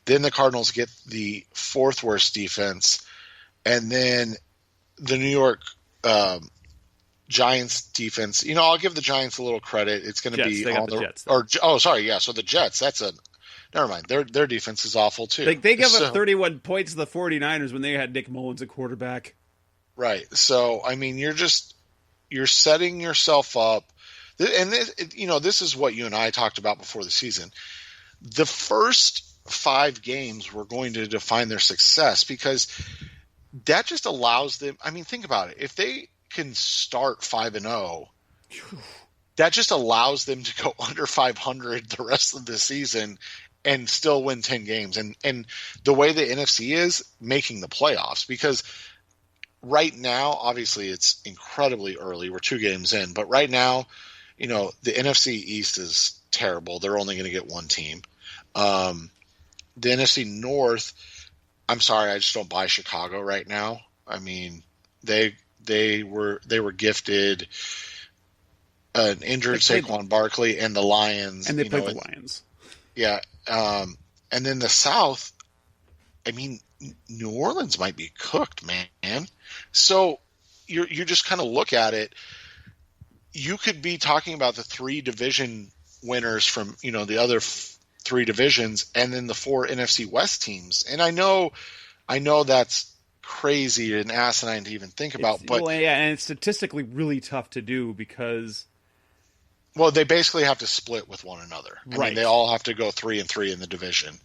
Then the Cardinals get the 4th worst defense. And then the New York Giants defense. I'll give the Giants a little credit. It's going to be on the Jets. So the Jets, never mind. Their defense is awful too. They gave up 31 points to the 49ers when they had Nick Mullins at quarterback. Right. So, I mean, you're setting yourself up. And this is what you and I talked about before the season. The first 5 games were going to define their success, because that just allows them. I mean, think about it. If they can start 5-0, that just allows them to go under 500 the rest of the season and still win 10 games. And the way the NFC is, making the playoffs, because right now, obviously it's incredibly early. We're 2 games in, but right now, the NFC East is terrible. They're only going to get 1 team. The NFC North, I'm sorry, I just don't buy Chicago right now. I mean, they were gifted an injured Saquon Barkley and the Lions. And they played the Lions. Yeah. And then the South, I mean, New Orleans might be cooked, man. So you just kind of look at it. You could be talking about the 3 division winners from, the other 3 divisions, and then the 4 NFC West teams. And I know that's crazy and asinine to even think about, and it's statistically really tough to do, because they basically have to split with one another. I mean, they all have to go 3-3 in the division.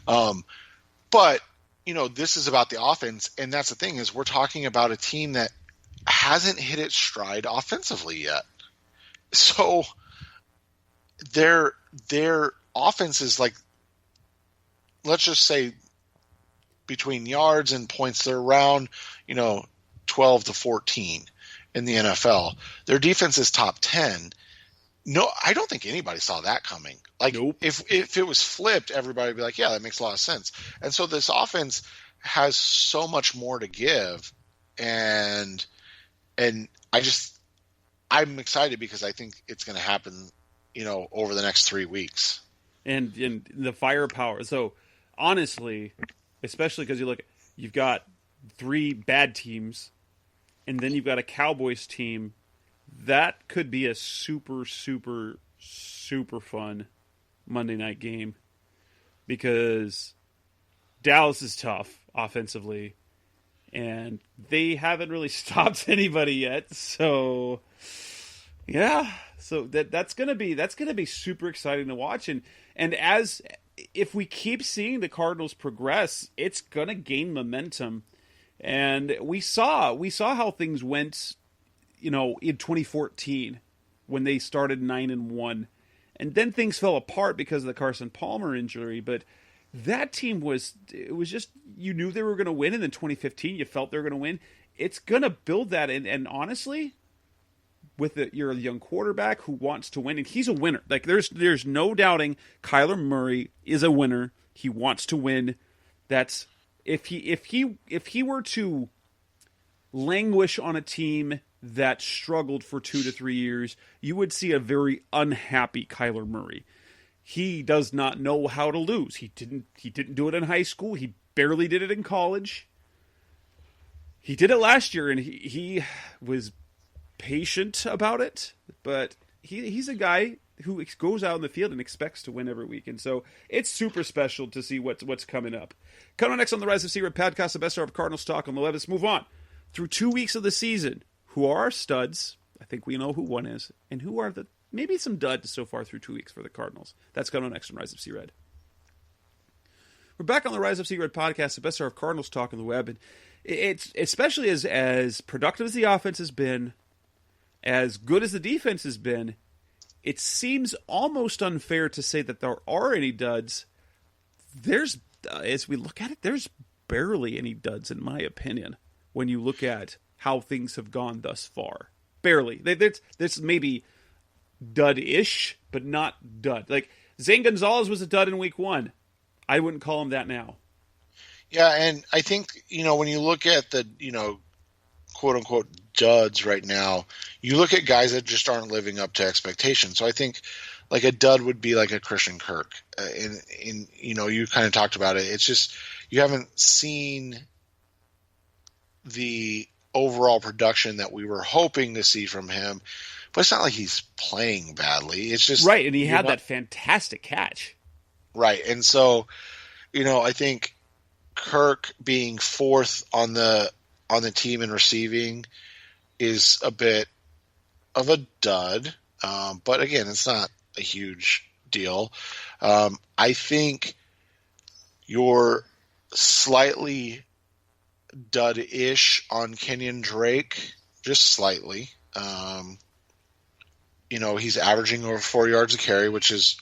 But this is about the offense, and that's the thing, is we're talking about a team that hasn't hit its stride offensively yet. So their offense is like let's just say between yards and points, they're around, 12 to 14 in the NFL. Their defense is top 10. No, I don't think anybody saw that coming. Like, nope. if it was flipped, everybody would be like, yeah, that makes a lot of sense. And so this offense has so much more to give. And I'm excited because I think it's going to happen, over the next 3 weeks. And the firepower. So honestly, especially because you've got 3 bad teams, and then you've got a Cowboys team. That could be a super, super, super fun Monday night game because Dallas is tough offensively, and they haven't really stopped anybody yet. So, yeah, so that's gonna be super exciting to watch. And if we keep seeing the Cardinals progress, it's gonna gain momentum. And we saw how things went, in 2014 when they started 9-1, and then things fell apart because of the Carson Palmer injury. But that team was just, you knew they were going to win, and then 2015 you felt they were going to win. It's going to build that, and honestly, with you're a young quarterback who wants to win, and he's a winner. Like there's no doubting Kyler Murray is a winner. He wants to win. That's if he were to languish on a team that struggled for 2 to 3 years, you would see a very unhappy Kyler Murray. He does not know how to lose. He didn't do it in high school. He barely did it in college. He did it last year, and he was patient about it. But he's a guy who goes out in the field and expects to win every week. And so it's super special to see what's coming up. Coming up next on the Rise of C-Red podcast, the best hour of Cardinals talk on the web. Let's move on through 2 weeks of the season. Who are our studs? I think we know who one is. And who are maybe some duds so far through 2 weeks for the Cardinals. That's coming on next on Rise of C-Red. We're back on the Rise of C-Red podcast, the best hour of Cardinals talk on the web. And it's especially as productive as the offense has been, as good as the defense has been, it seems almost unfair to say that there are any duds. As we look at it, there's barely any duds in my opinion when you look at how things have gone thus far. Barely. There's maybe dud-ish, but not dud. Like, Zane Gonzalez was a dud in week 1. I wouldn't call him that now. Yeah, and I think, when you look at the, quote-unquote duds right now, you look at guys that just aren't living up to expectations. So I think, like, a dud would be like a Christian Kirk. You kind of talked about it. It's just you haven't seen the overall production that we were hoping to see from him, but it's not like he's playing badly. It's just right, and he had that fantastic catch. Right, and so, I think Kirk being 4th on the team in receiving is a bit of a dud, but again, it's not a huge deal. I think you're slightly dud-ish on Kenyon Drake, just slightly. He's averaging over 4 yards a carry, which is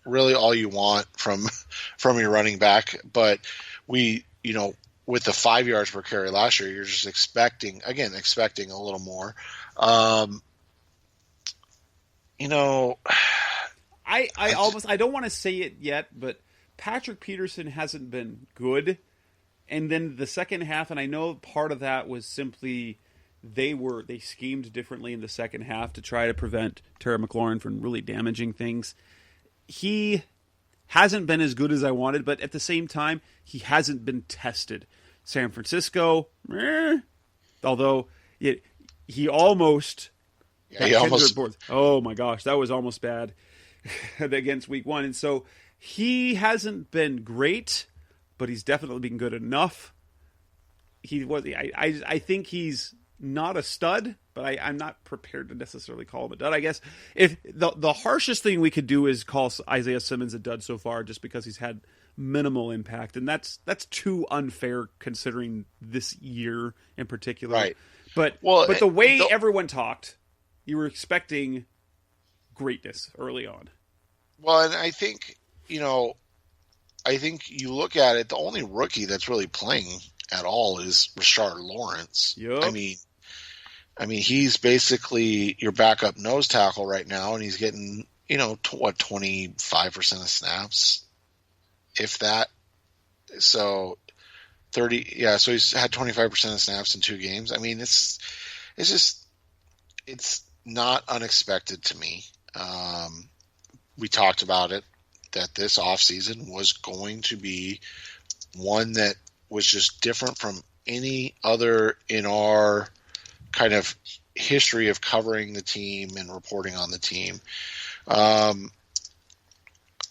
really all you want from your running back. But with the 5 yards per carry last year, you're just expecting a little more. I don't want to say it yet, but Patrick Peterson hasn't been good. And then the second half, and I know part of that was simply they schemed differently in the second half to try to prevent Terry McLaurin from really damaging things. He hasn't been as good as I wanted, but at the same time, he hasn't been tested. San Francisco, although he almost... Oh my gosh, that was almost bad against week 1. And so he hasn't been great, but he's definitely been good enough. I think he's not a stud, but I'm not prepared to necessarily call him a dud. I guess if the harshest thing we could do is call Isaiah Simmons a dud so far, just because he's had minimal impact, and that's too unfair considering this year in particular. Right. But the way everyone talked, you were expecting greatness early on. Well, and I think I think you look at it, the only rookie that's really playing at all is Rashard Lawrence. Yep. I mean, he's basically your backup nose tackle right now, and he's getting, 25% of snaps, if that. So 30, yeah. So he's had 25% of snaps in 2 games. I mean, it's not unexpected to me. We talked about it, that this offseason was going to be one that was just different from any other in our kind of history of covering the team and reporting on the team.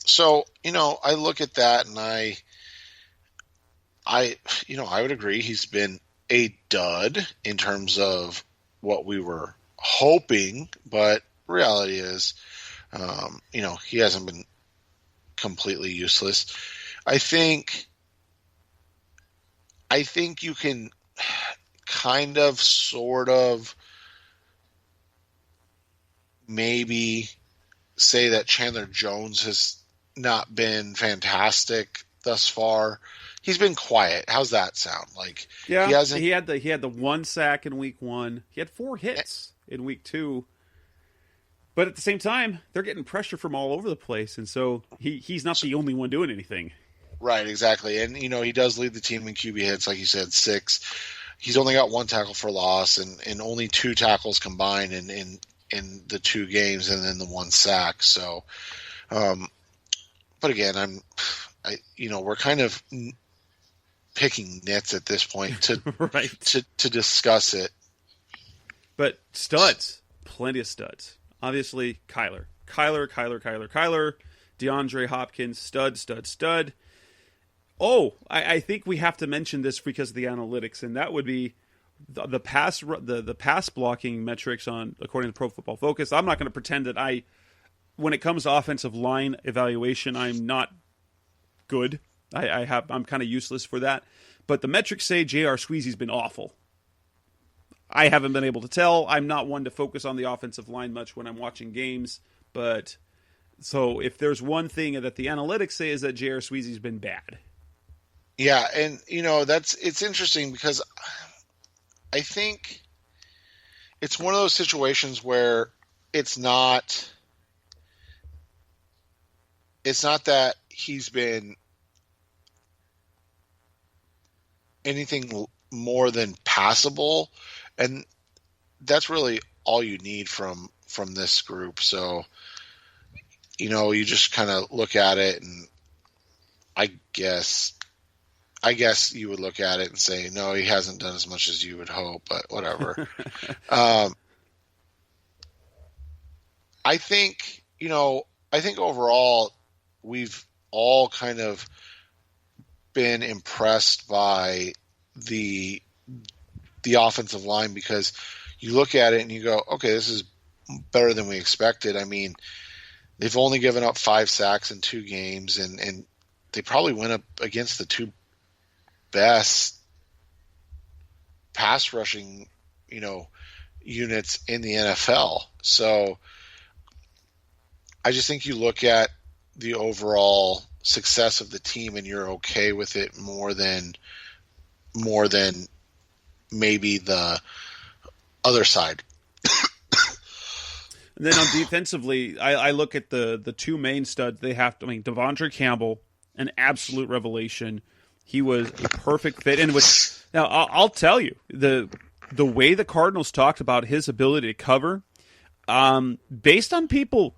So, I look at that and I would agree he's been a dud in terms of what we were hoping, but reality is, he hasn't been completely useless. I think you can kind of, sort of, maybe say that Chandler Jones has not been fantastic thus far. He's been quiet. How's that sound? Like, yeah, he had the 1 sack in week 1. He had 4 hits in week 2. But at the same time, they're getting pressure from all over the place, and so he's not the only one doing anything. Right, exactly. And, he does lead the team in QB hits, like you said, 6. He's only got 1 tackle for loss and only 2 tackles combined in the 2 games, and then the 1 sack. So, but again, we're kind of picking nits at this point to right. to discuss it. But studs, plenty of studs. Obviously, Kyler, DeAndre Hopkins, stud. Oh, I think we have to mention this because of the analytics, and that would be the pass blocking metrics according to Pro Football Focus. I'm not going to pretend that when it comes to offensive line evaluation, I'm not good. I'm kind of useless for that. But the metrics say J.R. Sweezy's been awful. I haven't been able to tell. I'm not one to focus on the offensive line much when I'm watching games. But so if there's one thing that the analytics say is that J.R. Sweezy's been bad. Yeah, and it's interesting because I think it's one of those situations where it's not that he's been anything more than passable, and that's really all you need from this group. So, you just kind of look at it, and I guess you would look at it and say, no, he hasn't done as much as you would hope, but whatever. I think overall we've all kind of been impressed by the offensive line, because you look at it and you go, okay, this is better than we expected. I mean, they've only given up 5 sacks in 2 games, and they probably went up against the 2 best pass rushing, units in the NFL. So I just think you look at the overall success of the team and you're okay with it more than maybe the other side. And then on defensively, I look at the 2 main studs they have. Devondre Campbell, an absolute revelation. He was a perfect fit. And now I'll tell you, the way the Cardinals talked about his ability to cover, based on people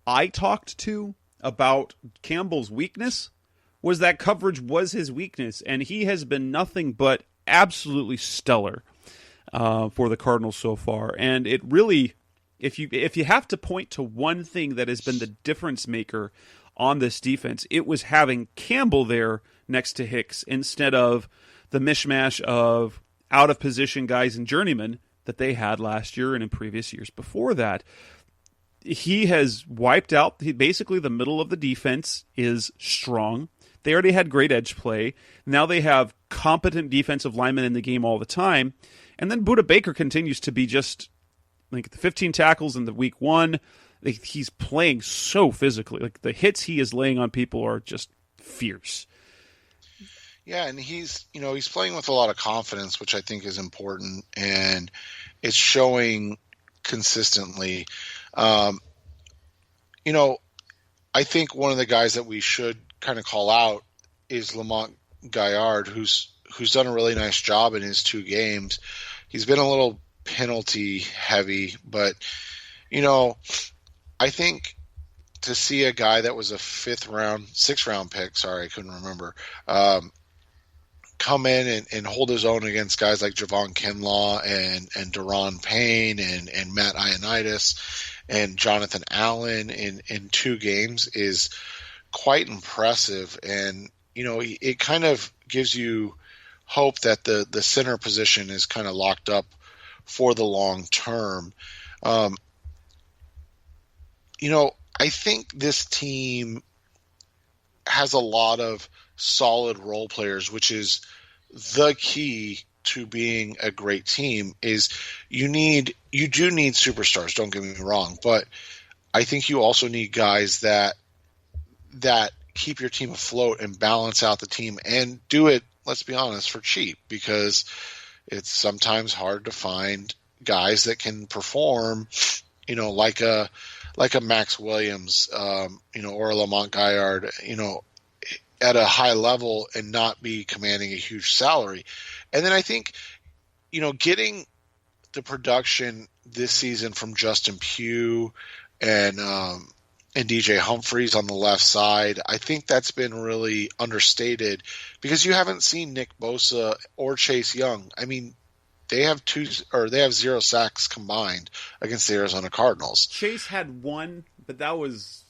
I talked to about Campbell's weakness, was that coverage was his weakness, and he has been nothing but absolutely stellar for the Cardinals so far. And it really, if you have to point to one thing that has been the difference maker on this defense, it was having Campbell there next to Hicks instead of the mishmash of out-of-position guys and journeymen that they had last year and in previous years before that. He has wiped out, basically the middle of the defense is strong. They already had great edge play. Now they have competent defensive linemen in the game all the time. And then Budda Baker continues to be just like the 15 tackles in the week 1. He's playing so physically. Like the hits he is laying on people are just fierce. Yeah, and he's playing with a lot of confidence, which I think is important, and it's showing consistently. I think one of the guys that we should kind of call out is Lamont Gaillard, who's done a really nice job in his 2 games. He's been a little penalty heavy, but I think to see a guy that was a 6th round pick, sorry, I couldn't remember, come in and hold his own against guys like Javon Kinlaw and Deron Payne and Matt Ioannidis and Jonathan Allen in 2 games is quite impressive. And, it kind of gives you hope that the center position is kind of locked up for the long term. I think this team has a lot of solid role players, which is the key to being a great team. Is you do need superstars, don't get me wrong, but I think you also need guys that keep your team afloat and balance out the team and do it, let's be honest, for cheap, because it's sometimes hard to find guys that can perform, like a Max Williams, or a Lamont Gaillard, at a high level and not be commanding a huge salary. And then I think, getting the production this season from Justin Pugh and DJ Humphries on the left side, I think that's been really understated because you haven't seen Nick Bosa or Chase Young. I mean, they have 0 sacks combined against the Arizona Cardinals. Chase had 1, but that was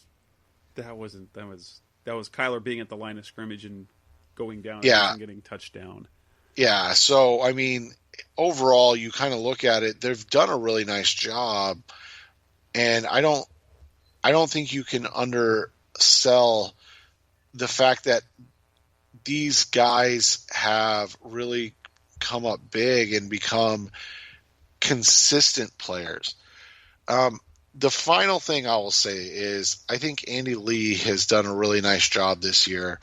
Kyler being at the line of scrimmage and going down and getting touched down. Yeah, so I mean, overall, you kind of look at it, they've done a really nice job, and I don't think you can undersell the fact that these guys have really come up big and become consistent players. The final thing I will say is I think Andy Lee has done a really nice job this year,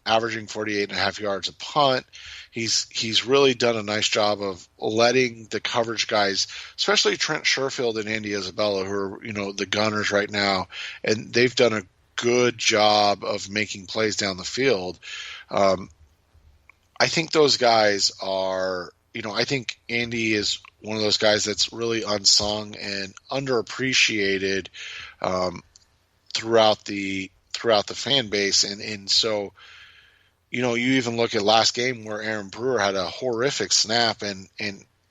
averaging 48.5 yards a punt. He's really done a nice job of letting the coverage guys, especially Trent Sherfield and Andy Isabella, who are, the gunners right now, and they've done a good job of making plays down the field. I think those guys are, I think Andy is one of those guys that's really unsung and underappreciated throughout the fan base. And so, you even look at last game where Aaron Brewer had a horrific snap and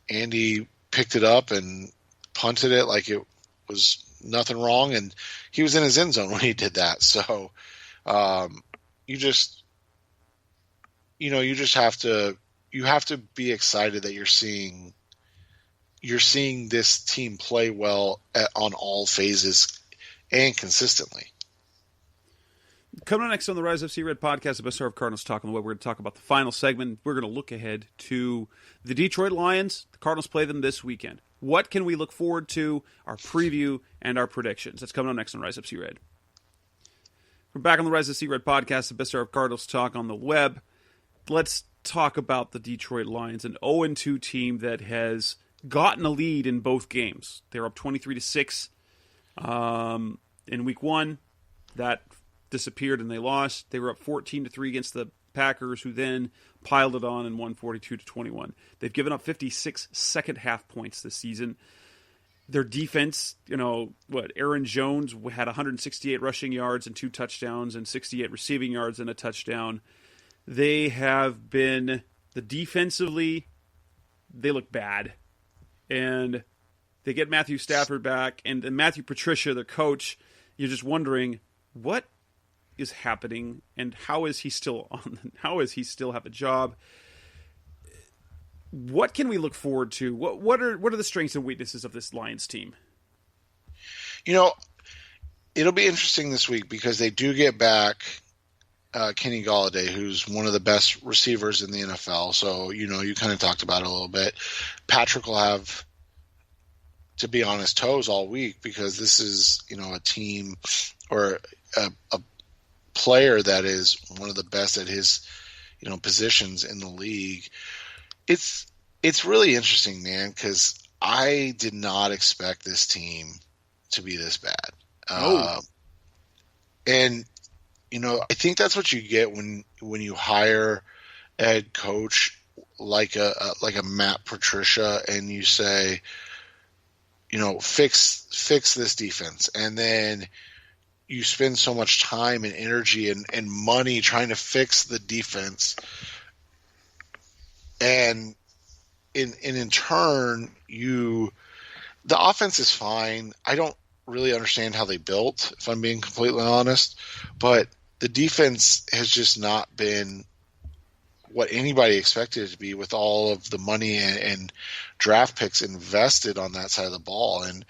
Andy picked it up and punted it like it was nothing wrong. And he was in his end zone when he did that. So you have to be excited that you're seeing this team play well on all phases and consistently. Coming up next on the Rise FC Red podcast, the best of Cardinals Talk on the Web, we're going to talk about the final segment. We're going to look ahead to the Detroit Lions. The Cardinals play them this weekend. What can we look forward to? Our preview and our predictions. That's coming up next on Rise FC Red. We're back on the Rise FC Red podcast, the best of Cardinals Talk on the Web. Let's talk about the Detroit Lions, an 0-2 team that has gotten a lead in both games. They're up 23-6 in week 1. That disappeared and they lost. They were up 14-3 against the Packers, who then piled it on and won 42-21. They've given up 56 second half points this season. Their defense, Aaron Jones had 168 rushing yards and 2 touchdowns and 68 receiving yards and a touchdown. They have been, defensively, they look bad. And they get Matthew Stafford back, and Matthew Patricia, their coach, you're just wondering, what is happening and how is he still have a job? What can we look forward to? What are the strengths and weaknesses of this Lions team? It'll be interesting this week because they do get back Kenny Golladay, who's one of the best receivers in the NFL. So, you kind of talked about it a little bit. Patrick will have to be on his toes all week because this is, a team or a player that is one of the best at his, positions in the league. It's really interesting, man, because I did not expect this team to be this bad. And I think that's what you get when you hire a head coach like a Matt Patricia, and you say, fix this defense, and then you spend so much time and energy and money trying to fix the defense, and in turn, the offense is fine. I don't really understand how they built, if I'm being completely honest, but the defense has just not been what anybody expected it to be with all of the money and draft picks invested on that side of the ball. And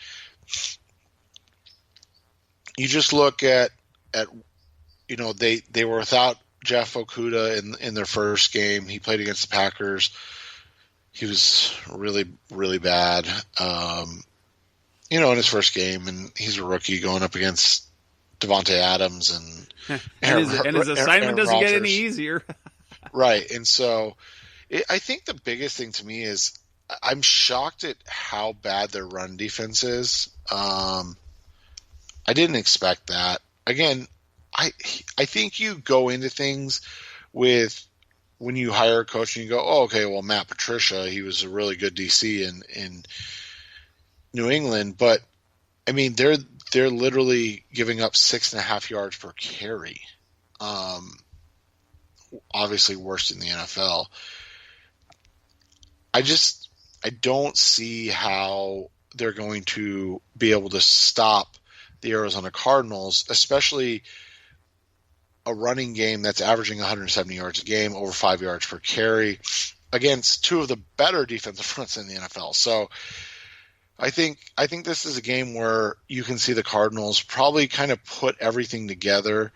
you just look at they were without Jeff Okudah in their first game. He played against the Packers. He was really, really bad, in his first game, and he's a rookie going up against Devontae Adams and his assignment doesn't get any easier. Right, and so I think the biggest thing to me is I'm shocked at how bad their run defense is. I didn't expect that. Again, I think you go into things with when you hire a coach and you go, oh, okay, well, Matt Patricia, he was a really good DC in New England, but I mean they're literally giving up 6.5 yards per carry. Obviously worst in the NFL. I don't see how they're going to be able to stop the Arizona Cardinals, especially a running game that's averaging 170 yards a game, over 5 yards per carry, against two of the better defensive fronts in the NFL. So I think this is a game where you can see the Cardinals probably kind of put everything together.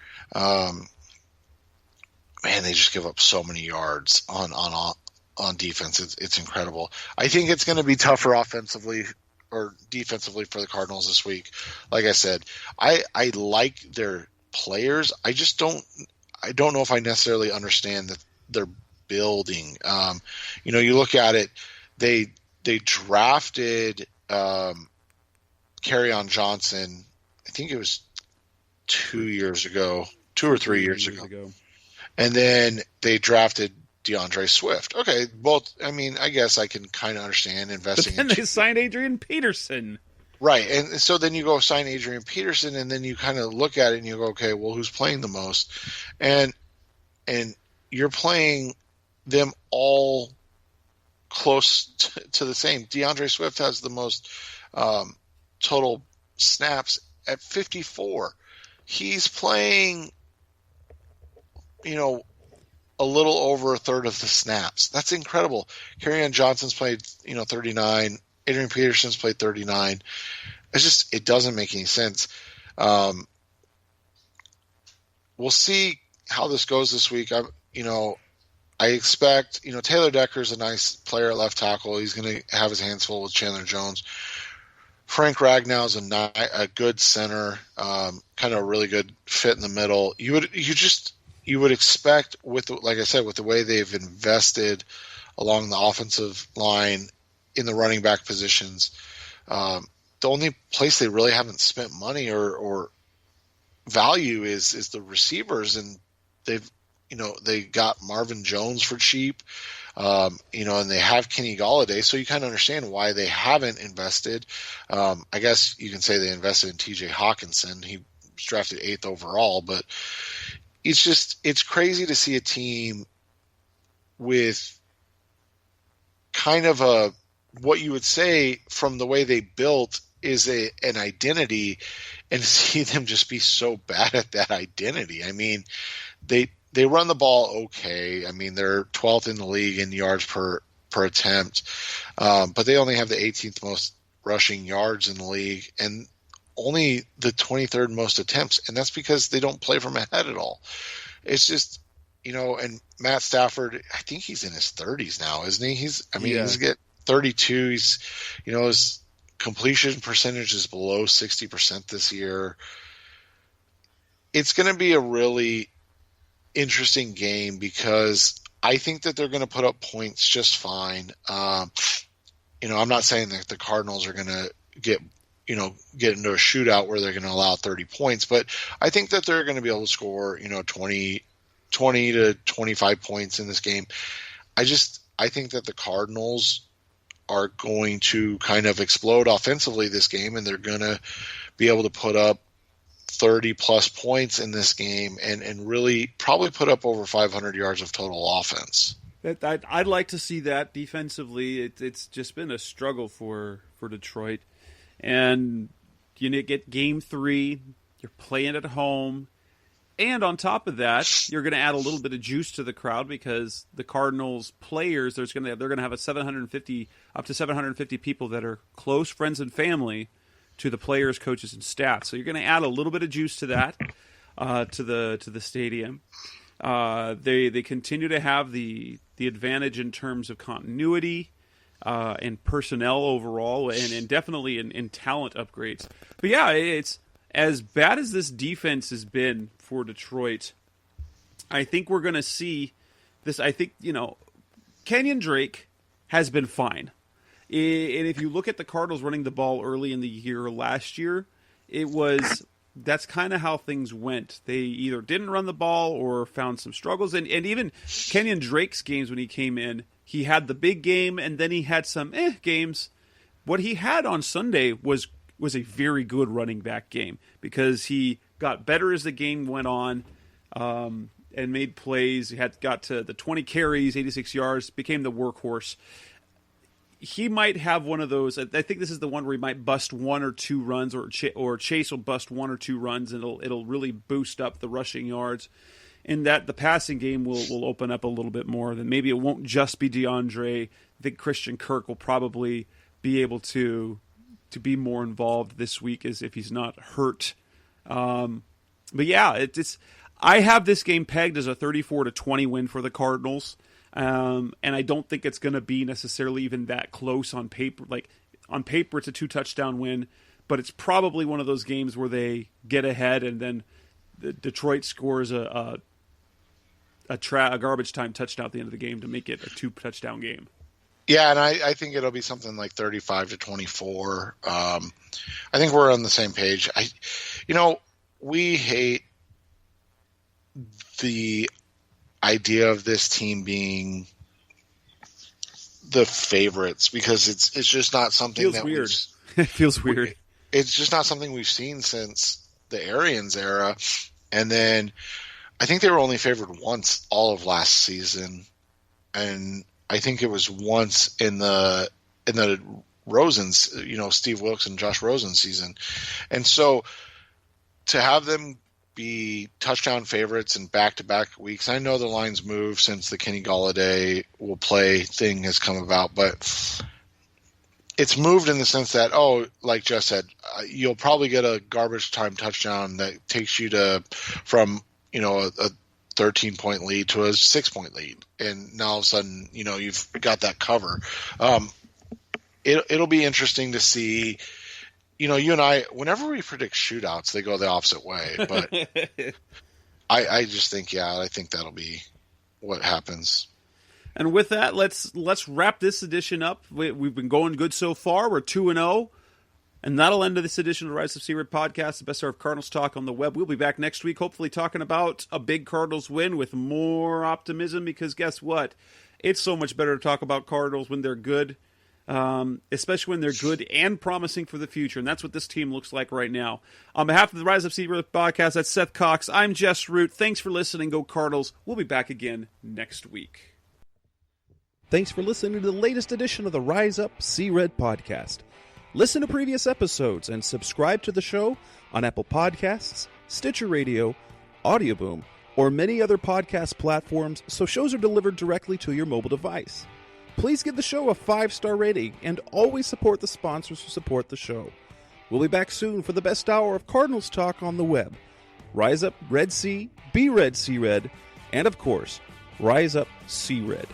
Man, they just give up so many yards on defense. It's incredible. I think it's going to be tougher offensively or defensively for the Cardinals this week. Like I said, I like their players. I don't know if I necessarily understand that they're building. You look at it, they drafted Kerryon Johnson, I think it was 2 or 3 years ago. And then they drafted DeAndre Swift. Okay, both. I mean, I guess I can kind of understand investing. But then they signed Adrian Peterson. Right, and so then you go sign Adrian Peterson, and then you kind of look at it and you go, okay, well, who's playing the most? And you're playing them all close to the same. DeAndre Swift has the most total snaps at 54. He's playing, a little over a third of the snaps. That's incredible. Kerryon Johnson's played, 39. Adrian Peterson's played 39. It doesn't make any sense. We'll see how this goes this week. I expect, Taylor Decker's a nice player at left tackle. He's going to have his hands full with Chandler Jones. Frank Ragnow's a good center, kind of a really good fit in the middle. You would expect like I said, with the way they've invested along the offensive line in the running back positions, the only place they really haven't spent money or value is the receivers, and they got Marvin Jones for cheap, and they have Kenny Golladay, so you kind of understand why they haven't invested. I guess you can say they invested in TJ Hawkinson. He was drafted 8th overall, but it's crazy to see a team with kind of what you would say from the way they built is an identity, and see them just be so bad at that identity. I mean, they run the ball okay. I mean, they're 12th in the league in yards per attempt, but they only have the 18th most rushing yards in the league and only the 23rd most attempts, and that's because they don't play from ahead at all. It's just, and Matt Stafford, I think he's in his 30s now, isn't he? He's get 32. He's, his completion percentage is below 60% this year. it's going to be a really interesting game because I think that they're going to put up points just fine. I'm not saying that the Cardinals are going to get into a shootout where they're going to allow 30 points, but I think that they're going to be able to score, 20 to 25 points in this game. I think that the Cardinals are going to kind of explode offensively this game, and they're going to be able to put up 30 plus points in this game and really probably put up over 500 yards of total offense. I'd like to see that defensively. It's just been a struggle for Detroit. And you get game 3, you're playing at home, and on top of that, you're going to add a little bit of juice to the crowd because the Cardinals players, they're going to have up to 750 people that are close friends and family to the players, coaches, and staff. So you're going to add a little bit of juice to that, to the stadium. They continue to have the advantage in terms of continuity and personnel overall, and definitely in talent upgrades. But yeah, it's as bad as this defense has been for Detroit. I think we're going to see this. I think Kenyon Drake has been fine. And if you look at the Cardinals running the ball early in the year last year, that's kind of how things went. They either didn't run the ball or found some struggles. And even Kenyon Drake's games when he came in, he had the big game and then he had some games. What he had on Sunday was a very good running back game because he got better as the game went on and made plays. He got to the 20 carries, 86 yards, became the workhorse. He might have one of those. I think this is the one where he might bust one or two runs, or Chase will bust one or two runs, and it'll really boost up the rushing yards. And that the passing game will open up a little bit more. Then maybe it won't just be DeAndre. I think Christian Kirk will probably be able to be more involved this week, as if he's not hurt. But yeah, I have this game pegged as a 34-20 win for the Cardinals. And I don't think it's going to be necessarily even that close on paper. Like on paper, it's a 2-touchdown win, but it's probably one of those games where they get ahead and then Detroit scores a garbage time touchdown at the end of the game to make it a 2-touchdown game. Yeah, and I think it'll be something like 35-24. I think we're on the same page. We hate the idea of this team being the favorites because it's just not something feels that weird. It feels weird. It's just not something we've seen since the Arians era. And then I think they were only favored once all of last season, and I think it was once in the Rosen's, Steve Wilkes and Josh Rosen season. And so to have them be touchdown favorites in back-to-back weeks. I know the lines move since the Kenny Golladay will play thing has come about, but it's moved in the sense that, like Jess said, you'll probably get a garbage time touchdown that takes you from a 13-point lead to a 6-point lead, and now all of a sudden you've got that cover. It'll be interesting to see. You and I, whenever we predict shootouts, they go the opposite way. But I just think, I think that'll be what happens. And with that, let's wrap this edition up. We've been going good so far. We're 2-0. And that'll end this edition of the Rise of C-Red podcast, the best hour of Cardinals talk on the web. We'll be back next week, hopefully talking about a big Cardinals win with more optimism, because guess what? It's so much better to talk about Cardinals when they're good. Especially when they're good and promising for the future. And that's what this team looks like right now. On behalf of the Rise Up C-Red podcast, that's Seth Cox. I'm Jess Root. Thanks for listening. Go Cardinals. We'll be back again next week. Thanks for listening to the latest edition of the Rise Up C-Red podcast. Listen to previous episodes and subscribe to the show on Apple Podcasts, Stitcher Radio, Audioboom, or many other podcast platforms so shows are delivered directly to your mobile device. Please give the show a 5-star rating and always support the sponsors who support the show. We'll be back soon for the best hour of Cardinals talk on the web. Rise up, Red Sea, be Red Sea Red, and of course, Rise up, Sea Red.